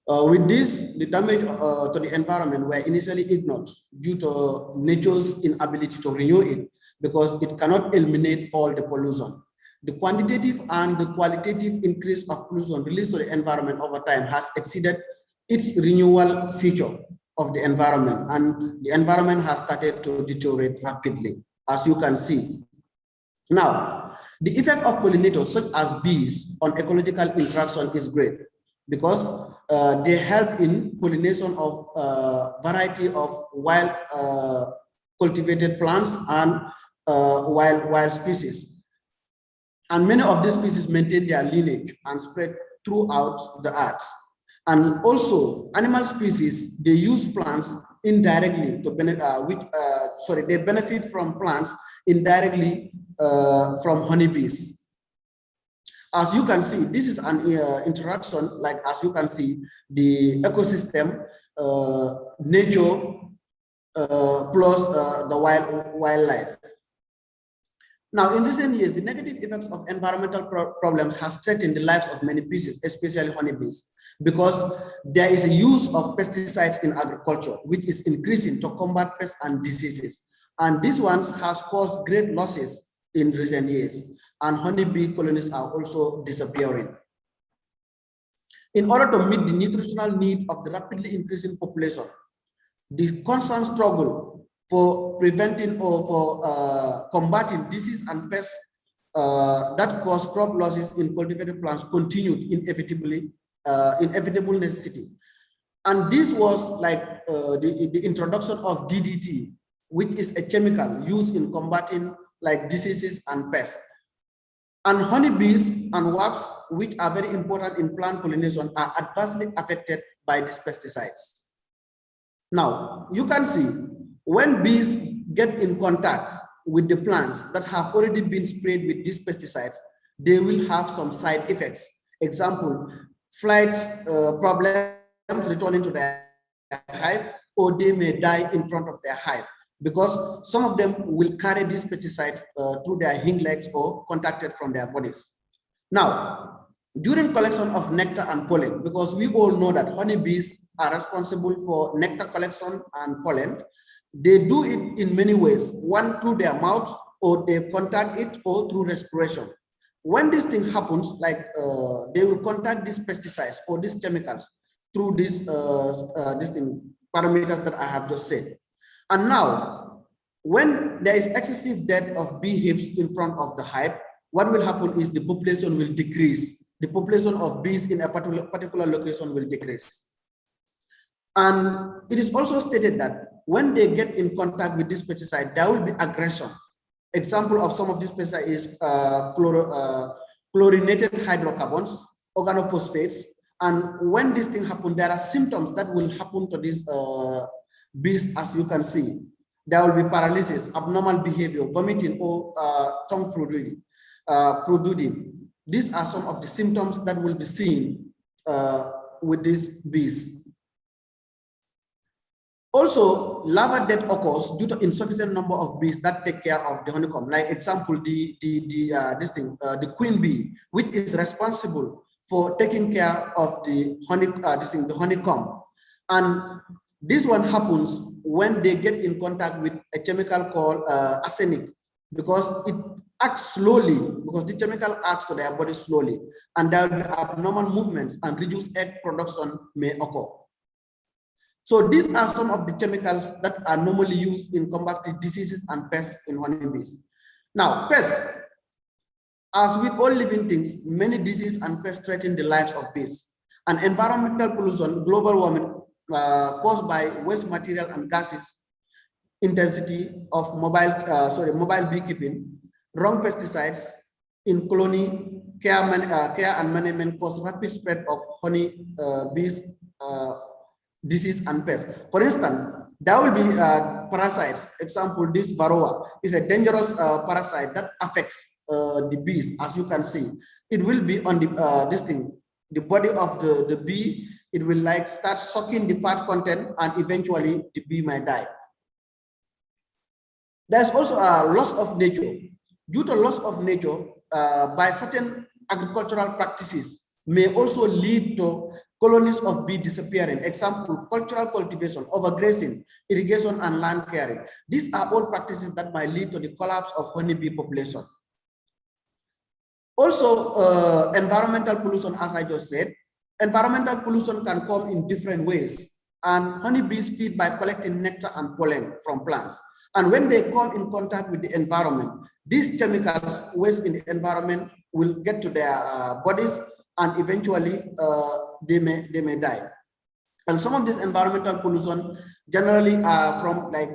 With this, the damage to the environment were initially ignored due to nature's inability to renew it, because it cannot eliminate all the pollution. The quantitative and the qualitative increase of pollution released to the environment over time has exceeded its renewal feature of the environment, and the environment has started to deteriorate rapidly, as you can see. Now, the effect of pollinators such as bees on ecological interaction is great because they help in pollination of variety of wild cultivated plants and wild species. And many of these species maintain their lineage and spread throughout the earth. And also, animal species, they use plants indirectly to benefit, they benefit from plants indirectly from honeybees. As you can see, this is an interaction, like as you can see, the ecosystem, nature, plus the wildlife. Now, in recent years, the negative effects of environmental problems has threatened the lives of many species, especially honeybees, because there is a use of pesticides in agriculture, which is increasing to combat pests and diseases. And these ones has caused great losses in recent years, and honeybee colonies are also disappearing. In order to meet the nutritional need of the rapidly increasing population, the constant struggle for preventing or for combating disease and pests that cause crop losses in cultivated plants continued inevitable necessity. And this was like the introduction of DDT, which is a chemical used in combating like diseases and pests. And honeybees and wasps, which are very important in plant pollination, are adversely affected by these pesticides. Now, you can see when bees get in contact with the plants that have already been sprayed with these pesticides, they will have some side effects. Example, flight problems returning to their hive, or they may die in front of their hive, because some of them will carry this pesticide through their hind legs or contacted from their bodies. Now, during collection of nectar and pollen, because we all know that honeybees are responsible for nectar collection and pollen, they do it in many ways, one through their mouth, or they contact it, or through respiration. When this thing happens, like they will contact these pesticides or these chemicals through these parameters that I have just said. And now, when there is excessive death of bee hives in front of the hive, what will happen is the population will decrease. The population of bees in a particular location will decrease. And it is also stated that when they get in contact with this pesticide, there will be aggression. Example of some of this pesticide is chlorinated hydrocarbons, organophosphates. And when this thing happens, there are symptoms that will happen to these bees, as you can see. There will be paralysis, abnormal behavior, vomiting, or tongue protruding. These are some of the symptoms that will be seen with these bees. Also, larva death occurs due to insufficient number of bees that take care of the honeycomb. Like example, the queen bee, which is responsible for taking care of the honeycomb. And this one happens when they get in contact with a chemical called arsenic, because it acts slowly, because the chemical acts to their body slowly, and there will be abnormal movements and reduced egg production may occur. So these are some of the chemicals that are normally used in combating diseases and pests in honeybees. Now, pests, as with all living things, many diseases and pests threaten the lives of bees. And environmental pollution, global warming caused by waste material and gases, intensity of mobile beekeeping, wrong pesticides in colony, care and management cause rapid spread of honey bees disease and pests. For instance, there will be parasites. Example, this varroa is a dangerous parasite that affects the bees, as you can see. It will be on the the body of the bee. It will like start sucking the fat content, and eventually the bee might die. There's also a loss of nature. Due to loss of nature by certain agricultural practices may also lead to colonies of bee disappearing. Example, cultural cultivation, overgrazing, irrigation, and land clearing. These are all practices that might lead to the collapse of honeybee population. Also, environmental pollution, as I just said, environmental pollution can come in different ways. And honeybees feed by collecting nectar and pollen from plants. And when they come in contact with the environment, these chemicals waste in the environment will get to their bodies, and eventually they may die. And some of this environmental pollution generally are from like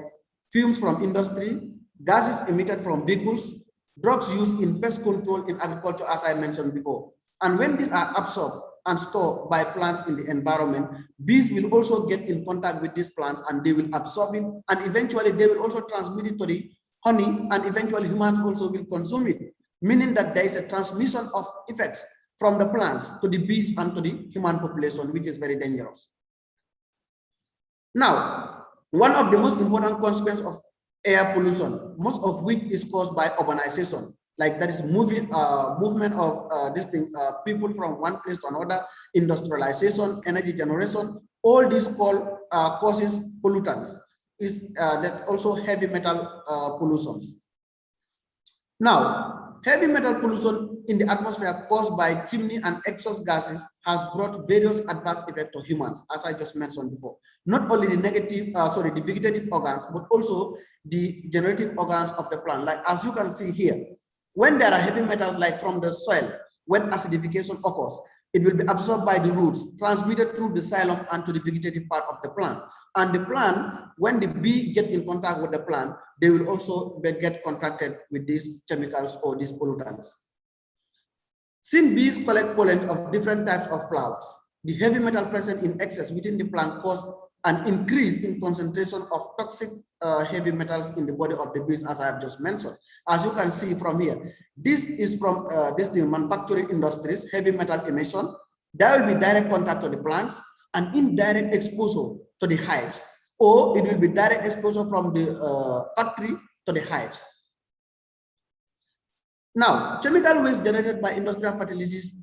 fumes from industry, gases emitted from vehicles, drugs used in pest control in agriculture, as I mentioned before. And when these are absorbed and stored by plants in the environment, bees will also get in contact with these plants and they will absorb it, and eventually they will also transmit it to the honey, and eventually humans also will consume it, meaning that there is a transmission of effects from the plants to the bees and to the human population, which is very dangerous. Now, one of the most important consequences of air pollution, most of which is caused by urbanization, like that is movement of people from one place to another, industrialization, energy generation, all these causes pollutants, is that also heavy metal pollutions. Now, heavy metal pollution in the atmosphere caused by chimney and exhaust gases has brought various adverse effects to humans, as I just mentioned before. Not only the the vegetative organs, but also the generative organs of the plant. Like as you can see here, when there are heavy metals like from the soil, when acidification occurs, it will be absorbed by the roots, transmitted through the xylem and to the vegetative part of the plant. And the plant, when the bee get in contact with the plant, they will also get contracted with these chemicals or these pollutants. Since bees collect pollen of different types of flowers, the heavy metal present in excess within the plant causes an increase in concentration of toxic heavy metals in the body of the bees, as I have just mentioned. As you can see from here, this is from the manufacturing industries, heavy metal emission. There will be direct contact to the plants and indirect exposure to the hives, or it will be direct exposure from the factory to the hives. Now, chemical waste generated by industrial fertilizers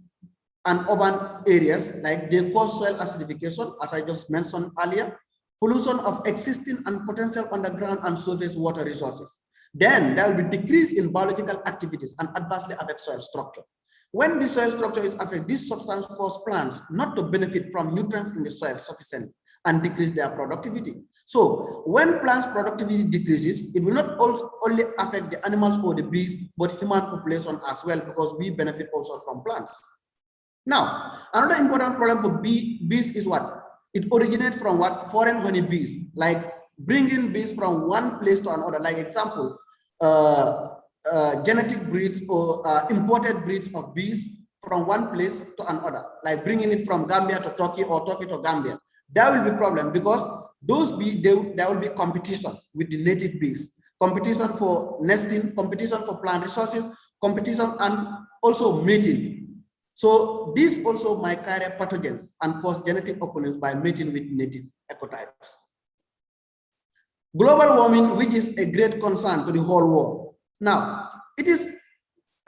and urban areas, like they cause soil acidification, as I just mentioned earlier, pollution of existing and potential underground and surface water resources. Then there will be decrease in biological activities and adversely affect soil structure. When the soil structure is affected, this substance causes plants not to benefit from nutrients in the soil sufficiently and decrease their productivity. So when plants' productivity decreases, it will not only affect the animals or the bees, but human population as well, because we benefit also from plants. Now, another important problem for bees is what? It originates from what? Foreign honeybees, like bringing bees from one place to another. Like example, genetic breeds or imported breeds of bees from one place to another, like bringing it from Gambia to Turkey or Turkey to Gambia. There will be a problem because those bees, there will be competition with the native bees, competition for nesting, competition for plant resources, competition, and also mating. So these also might carry pathogens and cause genetic opponents by mating with native ecotypes. Global warming, which is a great concern to the whole world. Now, it is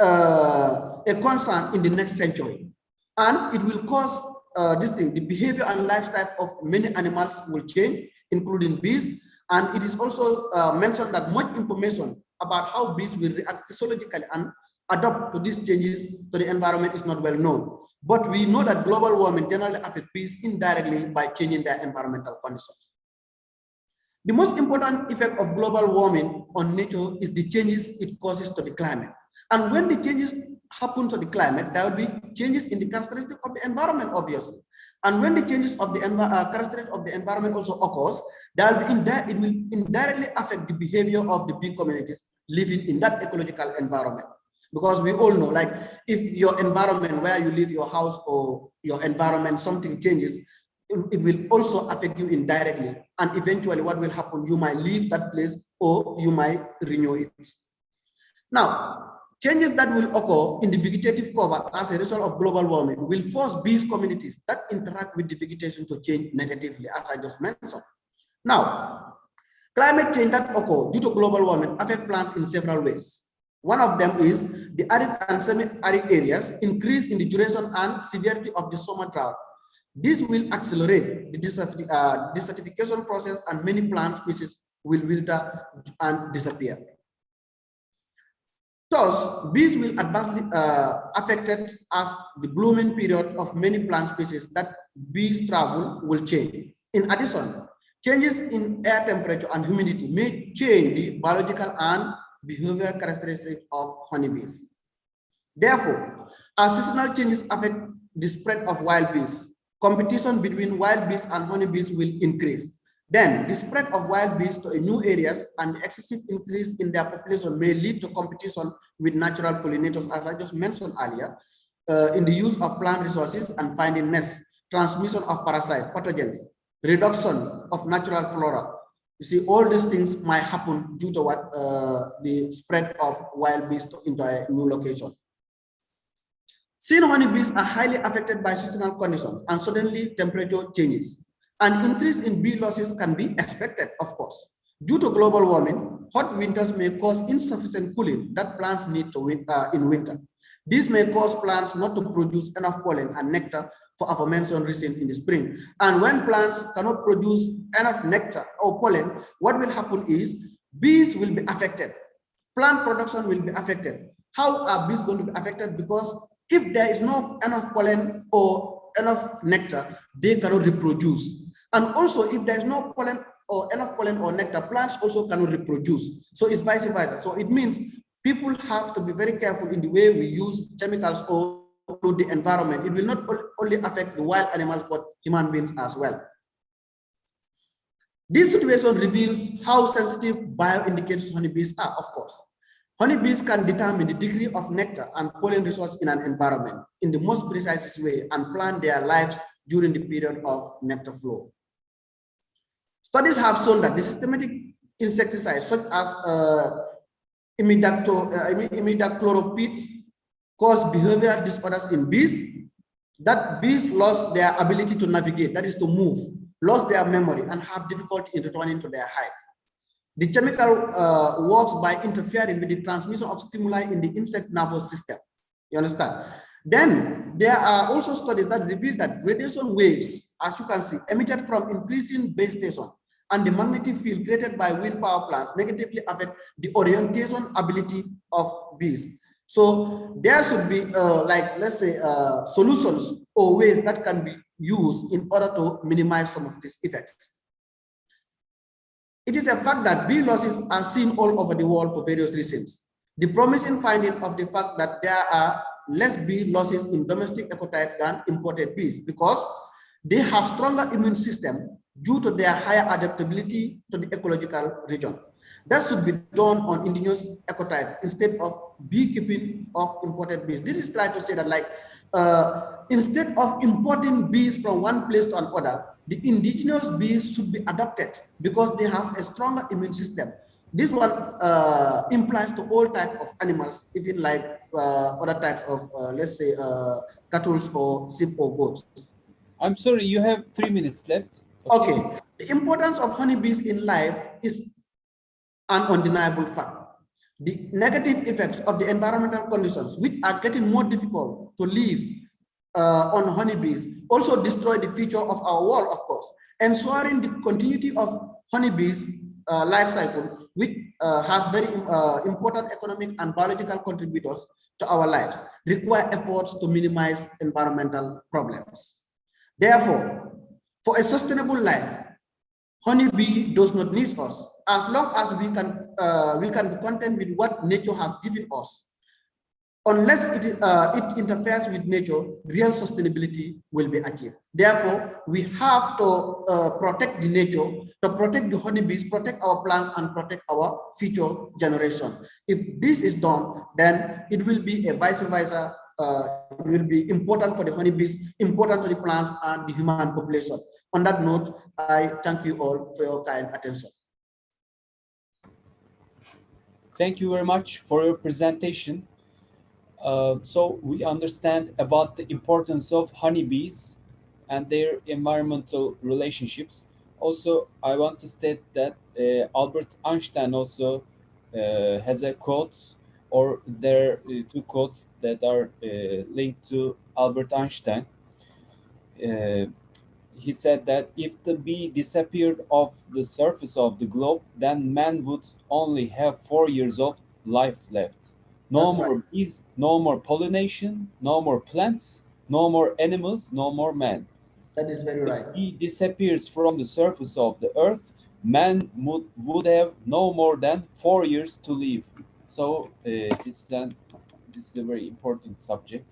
a concern in the next century, and it will cause the behavior and lifestyle of many animals will change, including bees. And it is also mentioned that much information about how bees will react physiologically and adapt to these changes to the environment is not well known. But we know that global warming generally affects bees indirectly by changing their environmental conditions. The most important effect of global warming on nature is the changes it causes to the climate. And when the changes happen to the climate, there will be changes in the characteristics of the environment, obviously. And when the changes of the characteristics of the environment also occurs, it will indirectly affect the behavior of the bee communities living in that ecological environment. Because we all know, like if your environment where you live, your house or your environment, something changes, it will also affect you indirectly. And eventually what will happen, you might leave that place or you might renew it. Now, changes that will occur in the vegetative cover as a result of global warming will force bees communities that interact with the vegetation to change negatively, as I just mentioned. Now, climate change that occurs due to global warming affect plants in several ways. One of them is the arid and semi-arid areas increase in the duration and severity of the summer drought. This will accelerate the desertification process, and many plant species will wither and disappear. Thus, bees will adversely affected as the blooming period of many plant species that bees travel will change. In addition, changes in air temperature and humidity may change the biological and behavioral characteristics of honeybees. Therefore, as seasonal changes affect the spread of wild bees, competition between wild bees and honeybees will increase. Then the spread of wild bees to new areas and the excessive increase in their population may lead to competition with natural pollinators, as I just mentioned earlier, in the use of plant resources and finding nests, transmission of parasites, pathogens, reduction of natural flora. You see, all these things might happen due to what the spread of wild bees into a new location. Since honeybees are highly affected by seasonal conditions and suddenly temperature changes, an increase in bee losses can be expected, of course. Due to global warming, hot winters may cause insufficient cooling that plants need to in winter. This may cause plants not to produce enough pollen and nectar for aforementioned reason in the spring. And when plants cannot produce enough nectar or pollen, what will happen is bees will be affected. Plant production will be affected. How are bees going to be affected? Because if there is no enough pollen or enough nectar, they cannot reproduce. And also, if there is no pollen or enough pollen or nectar, plants also cannot reproduce. So it's vice versa. So it means people have to be very careful in the way we use chemicals or to the environment. It will not only affect the wild animals, but human beings as well. This situation reveals how sensitive bioindicators honeybees are, of course. Honeybees can determine the degree of nectar and pollen resource in an environment in the most precise way and plan their lives during the period of nectar flow. Studies have shown that the systematic insecticides such as imidacloropids cause behavioral disorders in bees, that bees lost their ability to navigate, that is to move, lost their memory, and have difficulty in returning to their hive. The chemical works by interfering with the transmission of stimuli in the insect nervous system. You understand? Then there are also studies that reveal that radiation waves, as you can see, emitted from increasing base station and the magnetic field created by wind power plants negatively affect the orientation ability of bees. So there should be like, let's say, solutions or ways that can be used in order to minimize some of these effects. It is a fact that bee losses are seen all over the world for various reasons. The promising finding of the fact that there are less bee losses in domestic ecotype than imported bees because they have stronger immune system due to their higher adaptability to the ecological region. That should be done on indigenous ecotype instead of beekeeping of imported bees. This is trying to say that, like, instead of importing bees from one place to another, the indigenous bees should be adopted because they have a stronger immune system. This one implies to all types of animals, even like other types of, let's say, cattle or sheep or goats. I'm sorry, you have 3 minutes left. Okay. The importance of honeybees in life is an undeniable fact. The negative effects of the environmental conditions, which are getting more difficult to live on honeybees, also destroy the future of our world, of course. Ensuring the continuity of honeybees life cycle, which has very important economic and biological contributors to our lives, require efforts to minimize environmental problems. Therefore, for a sustainable life, honeybee does not need us. As long as we can be content with what nature has given us. Unless it interferes with nature, real sustainability will be achieved. Therefore, we have to protect the nature, to protect the honeybees, protect our plants, and protect our future generation. If this is done, then it will be a vice versa. It will be important for the honeybees, important to the plants and the human population. On that note, I thank you all for your kind attention. Thank you very much for your presentation. So we understand about the importance of honeybees and their environmental relationships. Also, I want to state that Albert Einstein also has a quote, or there are two quotes that are linked to Albert Einstein. He said that if the bee disappeared off the surface of the globe, then man would only have 4 years of life left. No That's more right. bees, no more pollination, no more plants, no more animals, no more man. That is very right. If bee disappears from the surface of the earth, man would have no more than 4 years to live. So this is a very important subject.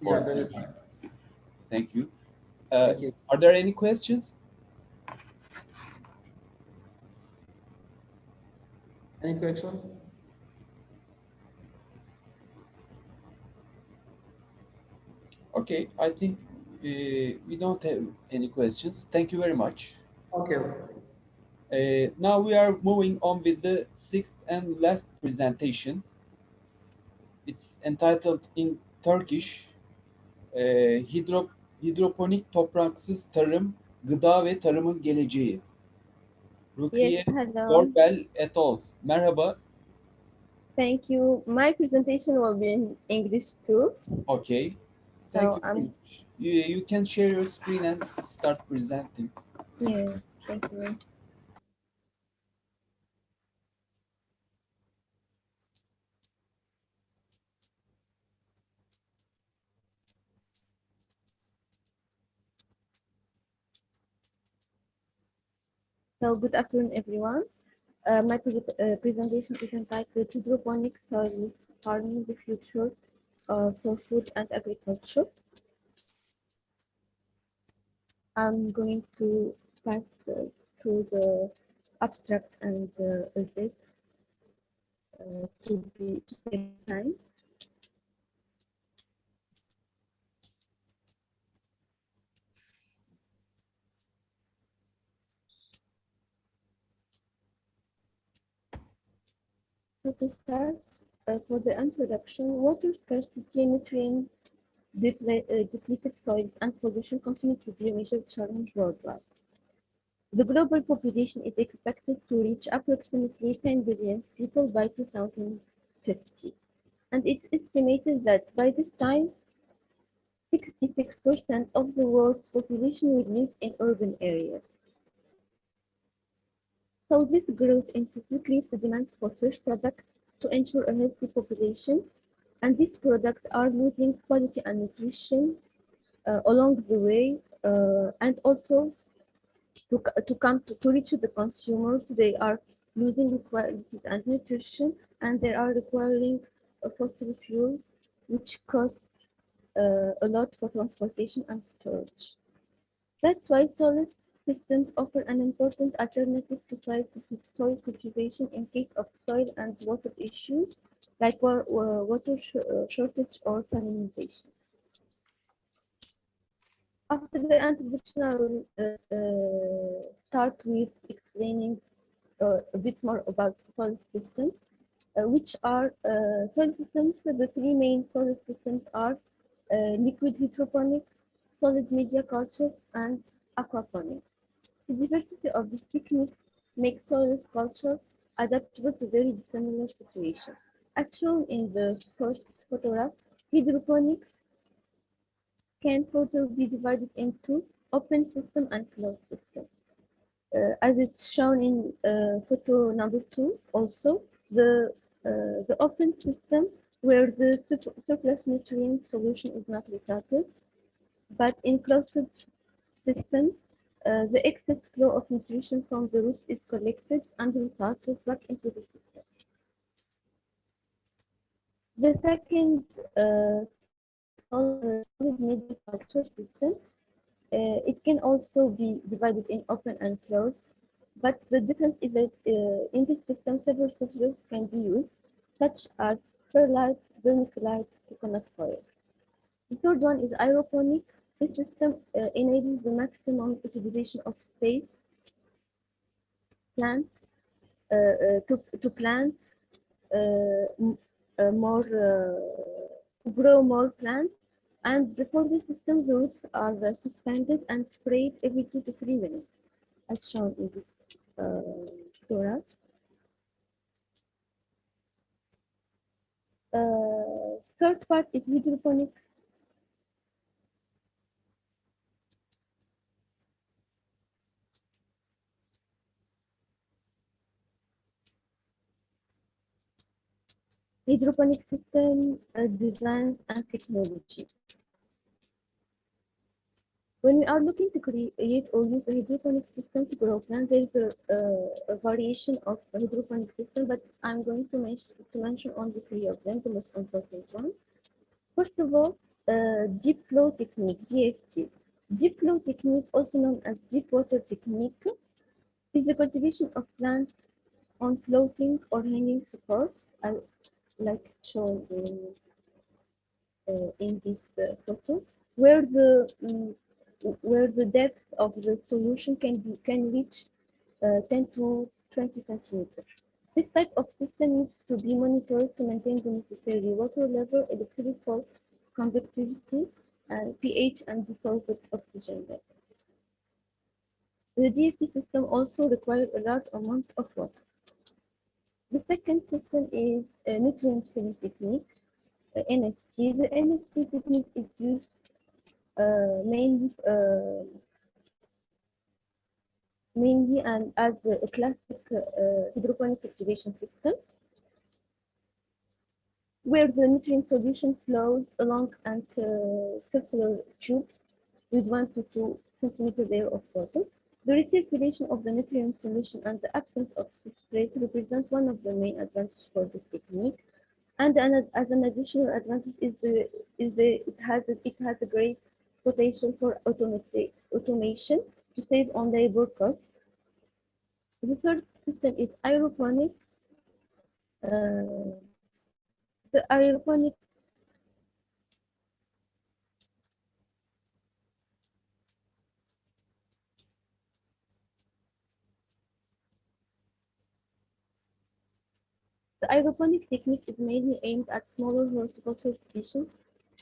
Yeah, that is right. Thank you. Thank you. Are there any questions? Any question? Okay, I think we don't have any questions. Thank you very much. Okay, okay. Now we are moving on with the sixth and last presentation. It's entitled in Turkish, Hidroponik Topraksız Tarım, Gıda ve Tarımın Geleceği. Rukiye Yes, hello. Gorbel et al. Merhaba. Thank you. My presentation will be in English too. Okay. Thank So you very much. You can share your screen and start presenting. yeah, thank you. So good afternoon, everyone. My presentation is entitled Hydroponic Soil Farming: The Future for Food and Agriculture. I'm going to pass through the abstract and essays to save time. So to start, for the introduction, water scarcity, nutrient depleted soils, and pollution continue to be a major challenge worldwide. The global population is expected to reach approximately 10 billion people by 2050, and it's estimated that by this time, 66% of the world's population will live in urban areas. So this growth increases the demands for fresh products to ensure a healthy population, and these products are losing quality and nutrition along the way, and also to reach the consumers, they are losing quality and nutrition, and they are requiring a fossil fuel, which costs a lot for transportation and storage. That's why solar systems offer an important alternative to soil cultivation in case of soil and water issues like water shortage or salinization. After the introduction, I will start with explaining a bit more about soil systems, which are soil systems. The three main soil systems are liquid hydroponics, solid media culture, and aquaponics. The diversity of these techniques makes soil culture adaptable to very dissimilar situations. As shown in the first photograph, hydroponics can further be divided into open system and closed system. As it's shown in photo number 2, also the open system where the surplus nutrient solution is not recycled, but in closed systems, the excess flow of nutrition from the roots is collected and recycled back into the system. The second solid media culture system, it can also be divided in open and closed, but the difference is that in this system, several substrates can be used, such as perlite, vermiculite, coconut oil. The third one is aeroponic. This system enables the maximum utilization of space plants to plant grow more plants. And before the system, the roots are suspended and sprayed every 2 to 3 minutes, as shown in this photograph. Third part is hydroponic. hydroponic system designs and technology. When we are looking to create or use a hydroponic system to grow plants, there is a variation of a hydroponic system, but I'm going to mention only three of them, the most important ones. First of all, deep flow technique, DFT. Deep flow technique, also known as deep water technique, is the cultivation of plants on floating or hanging supports, like shown in this photo, where the depth of the solution can reach 10 to 20 centimeters. This type of system needs to be monitored to maintain the necessary water level, electrical conductivity, and pH and dissolved oxygen levels. The DFT system also requires a large amount of water. The second system is a nutrient-free technique, NFT. The NFT technique is used mainly and as a classic hydroponic cultivation system, where the nutrient solution flows along circular tubes with 1 to 2 centimeter layer of water. The recirculation of the nutrient solution and the absence of substrate represent one of the main advantages for this technique. And as an additional advantage it has a great potential for automation to save on labor costs. The third system is aeroponic. The aeroponic The aeroponic technique is mainly aimed at smaller horticultural species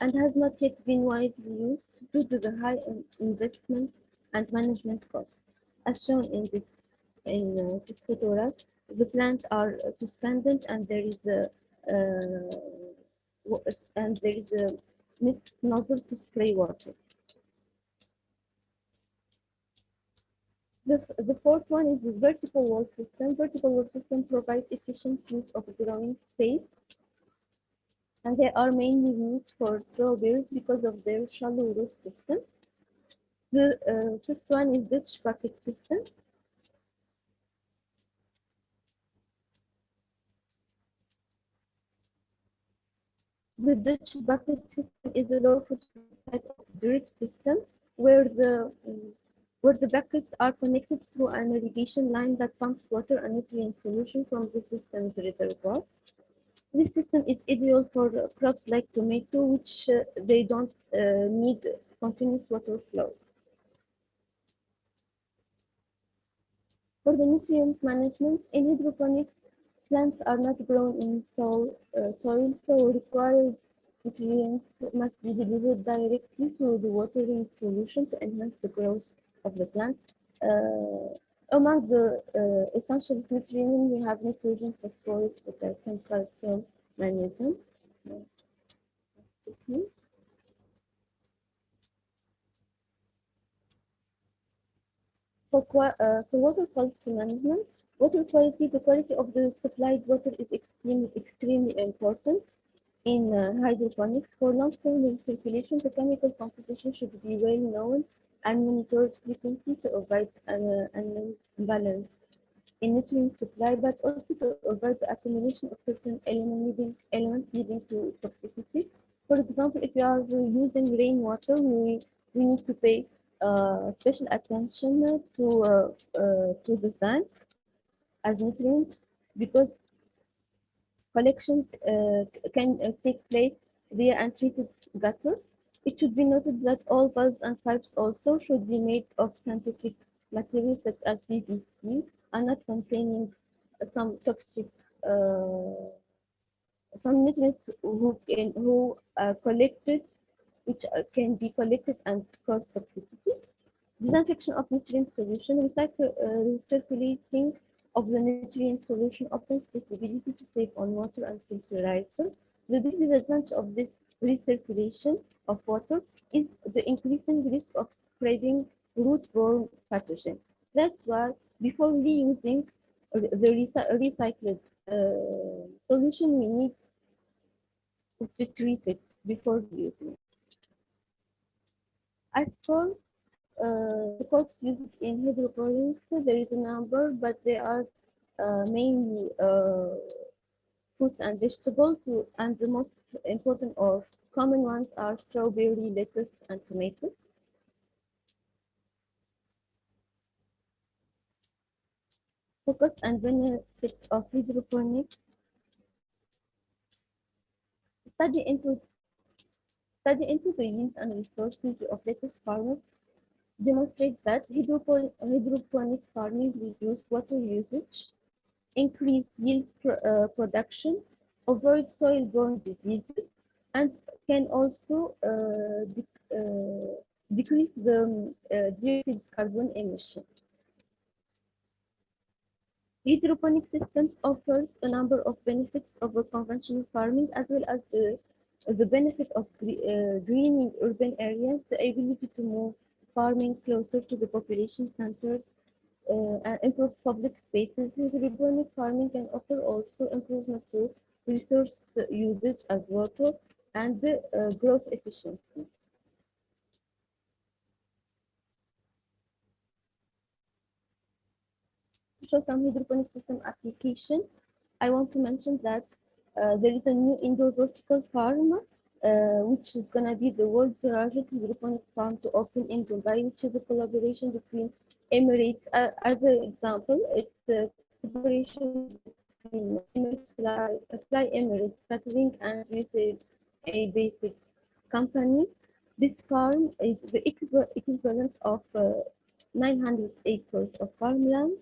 and has not yet been widely used due to the high investment and management costs. As shown in this photograph, the plants are suspended and there is a mist nozzle to spray water. The fourth one is the vertical wall system. Vertical wall system provides efficient use of growing space, and they are mainly used for strawberries because of their shallow root system. The fifth one is Dutch bucket system. The Dutch bucket system is a low footprint type of drip system where the buckets are connected through an irrigation line that pumps water and nutrient solution from the system's reservoir. This system is ideal for crops like tomato, which they don't need continuous water flow. For the nutrient management, in hydroponics, plants are not grown in soil, so required nutrients must be delivered directly to the watering solution to enhance the growth of the plant. Among the essential nutrients, we have nitrogen, phosphorus, potassium, calcium, magnesium. For water quality management, water quality, the quality of the supplied water is extremely important in hydroponics. For long-term circulation, the chemical composition should be well known and monitored frequently to avoid an imbalance in nutrient supply, but also to avoid the accumulation of certain elements leading to toxicity. For example, if you are using rainwater, we need to pay special attention to the sand as nutrient, because collections can take place via untreated gutters. It should be noted that all valves and pipes also should be made of synthetic materials such as PVC and not containing some toxic some nutrients who are collected, which can be collected and cause toxicity. Disinfection of nutrient solution, recirculating of the nutrient solution opens possibility to save on water and filterize them. The big disadvantage of this recirculation of water is the increasing risk of spreading root-borne pathogens. That's why before reusing the recycled solution, we need to treat it before using it. As for the crops used in hydroponics, there is a number, but they are mainly fruits and vegetables, and the most important or common ones are strawberry, lettuce, and tomatoes. Focus and benefits of hydroponics. Study into the yield and resources of lettuce farmers demonstrate that hydroponic farming reduces water usage, increase yield production, avoid soil-borne diseases, and can also decrease the dioxide carbon emission. Hydroponic systems offers a number of benefits over conventional farming, as well as the benefit of greening urban areas, the ability to move farming closer to the population centers, and improve public spaces. Hydroponic farming can offer also improvement to resource usage as water and growth efficiency. To show some hydroponic system application, I want to mention that there is a new indoor vertical farm, which is going to be the world's largest hydroponic farm to open in Dubai, which is a collaboration between Emirates. As an example, it's a collaboration between Emirates Fly Emirates Catering and a basic company. This farm is the equivalent of 900 acres of farmland,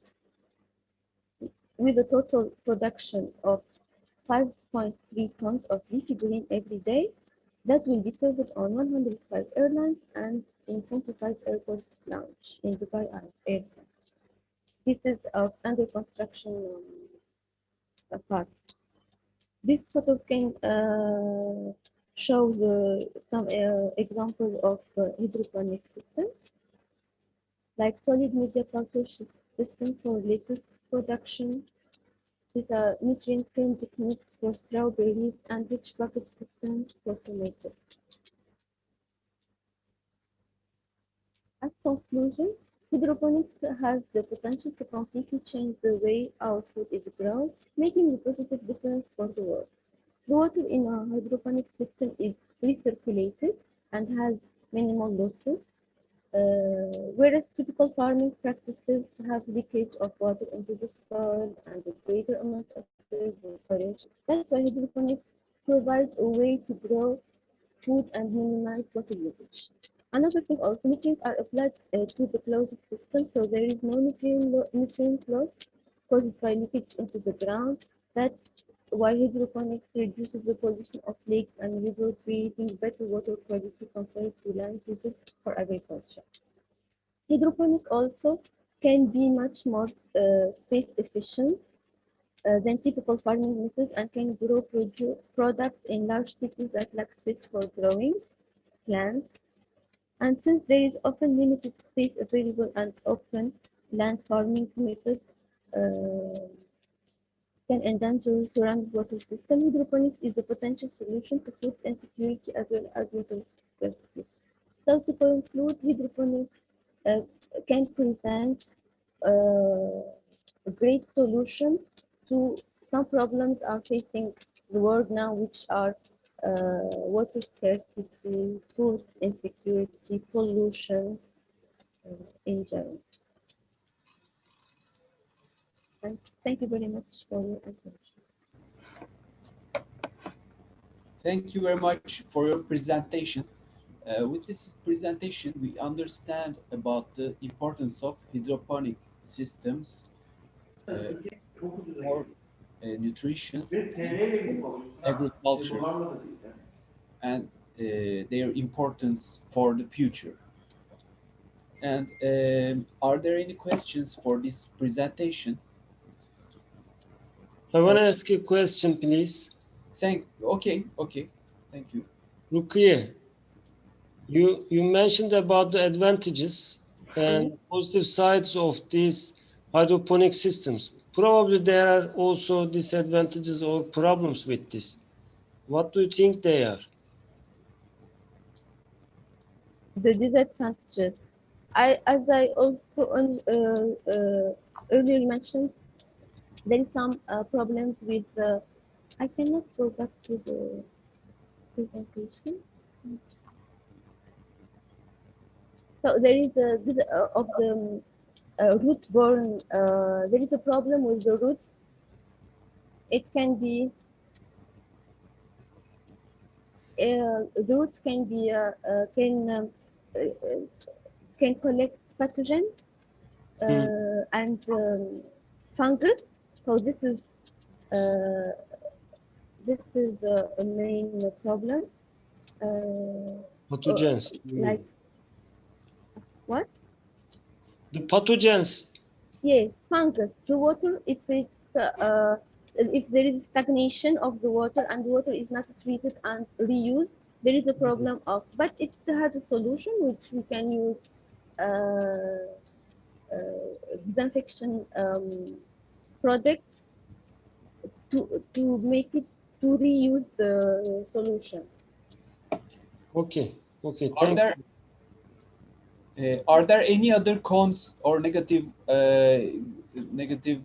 with a total production of 5.3 tons of leafy green every day that will be served on 105 airlines and in 25 airports lounge in Dubai Airport. This is under construction part. This photo can show some examples of hydroponic systems, like solid media culture system for lettuce production. These are nutrient-film techniques for strawberries and rich bucket systems for tomatoes. As conclusion, hydroponics has the potential to completely change the way our food is grown, making a positive difference for the world. The water in a hydroponic system is recirculated and has minimal losses, whereas typical farming practices have leakage of water into the soil and a greater amount of storage. That's why hydroponics provides a way to grow food and minimize water usage. Another thing, also nutrients are applied to the closed system, so there is no nutrient loss caused by leakage into the ground. That's why hydroponics reduces the pollution of lakes and rivers, creating better water quality compared to land usage for agriculture. Hydroponics also can be much more space efficient than typical farming methods and can grow products in large cities that lack space for growing plants. And since there is often limited space available and open land farming methods can endanger surrounding water system, hydroponics is a potential solution to food insecurity as well as water scarcity. So to conclude, hydroponics can present a great solution to some problems are facing the world now, which are water scarcity, food insecurity, pollution in general. And thank you very much for your attention. Thank you very much for your presentation. With this presentation, we understand about the importance of hydroponic systems for nutrition, agriculture, and their importance for the future. And are there any questions for this presentation? I want to ask you a question, please. Okay. Thank you. Rukiye, you mentioned about the advantages and positive sides of these hydroponic systems. Probably there are also disadvantages or problems with this. What do you think they are? The disadvantages. As I also earlier mentioned, there is some problems with. I cannot go back to the presentation. So there is a of the root-borne. There is a problem with the roots. It can be the roots can be can collect pathogens and fungus. So this is a main problem. Pathogens. Like what? The pathogens. Yes, fungus. The water, if there is stagnation of the water and the water is not treated and reused, there is a problem of. But it has a solution which we can use disinfection product to make it to reuse the solution. Okay. Okay. Thank you. Are there any other cons or negative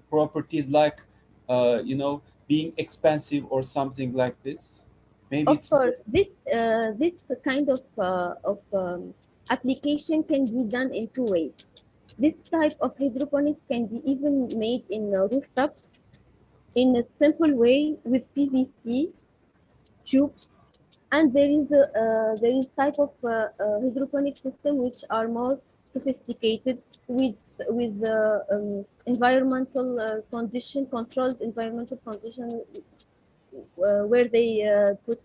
properties like being expensive or something like this? Maybe of course, this kind of application can be done in two ways. This type of hydroponics can be even made in rooftops in a simple way with PVC tubes, and there is type of hydroponic system which are more sophisticated with environmental controlled environmental condition where they put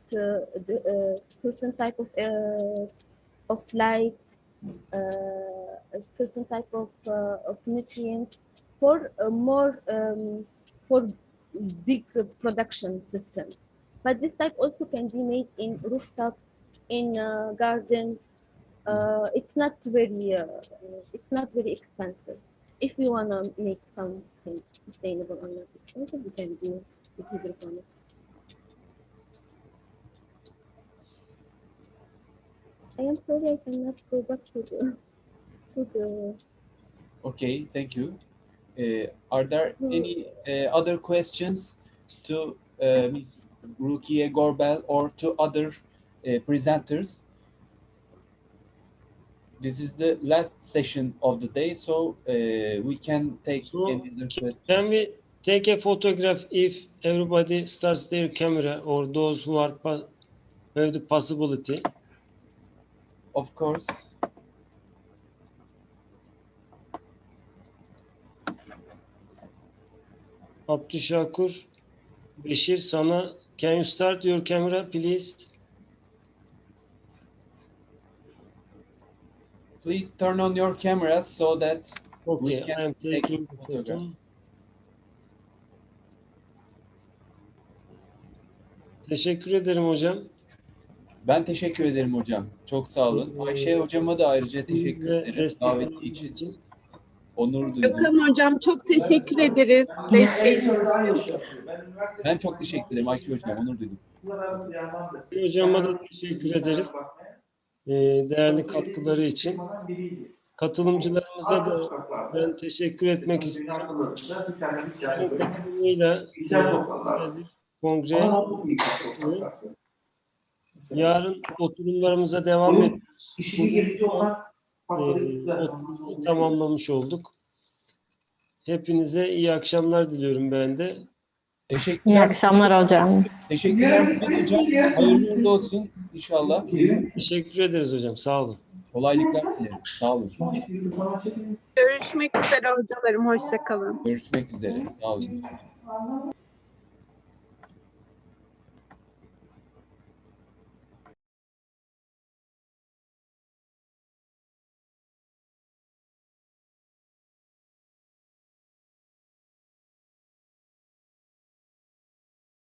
certain type of light, a certain type of nutrients for more for big production systems. But this type also can be made in rooftops, in gardens. It's not very expensive. If you wanna make something sustainable or not expensive, you can do with hydroponics. I am sorry, I cannot go back to the. Okay, thank you. Are there any other questions to Ms. Rukiye Gorbel or to other presenters? This is the last session of the day, so we can take any other questions. Can we take a photograph if everybody starts their camera or those who are have the possibility? Of course. Abdüşakur, Beşir, Sana, can you start your camera, please? Please turn on your cameras so that we Okay, I can am take taking a the photograph. photo. Teşekkür ederim hocam. Ben teşekkür ederim hocam. Çok sağ olun. Ayşe hocama da ayrıca teşekkür ederim daveti için. Onur duydum. Gökhan hocam çok teşekkür ederiz. Ben çok teşekkür ederim Ayşe hocam. Onur duydum. Hocama da teşekkür ederiz. Değerli katkıları için. Katılımcılarımıza da ben teşekkür etmek isterim. Katılımıyla kongre yarın oturumlarımıza devam ediyoruz. Oturumuzu tamamlamış olduk. Hepinize iyi akşamlar diliyorum ben de. Teşekkürler. İyi akşamlar hocam. Teşekkürler hocam. Hayırlı uğurlu olsun inşallah. Teşekkür ederiz hocam. Sağ olun. Kolaylıklar dilerim. Sağ olun. Görüşmek üzere hocalarım. Hoşça kalın. Görüşmek üzere. Sağ olun.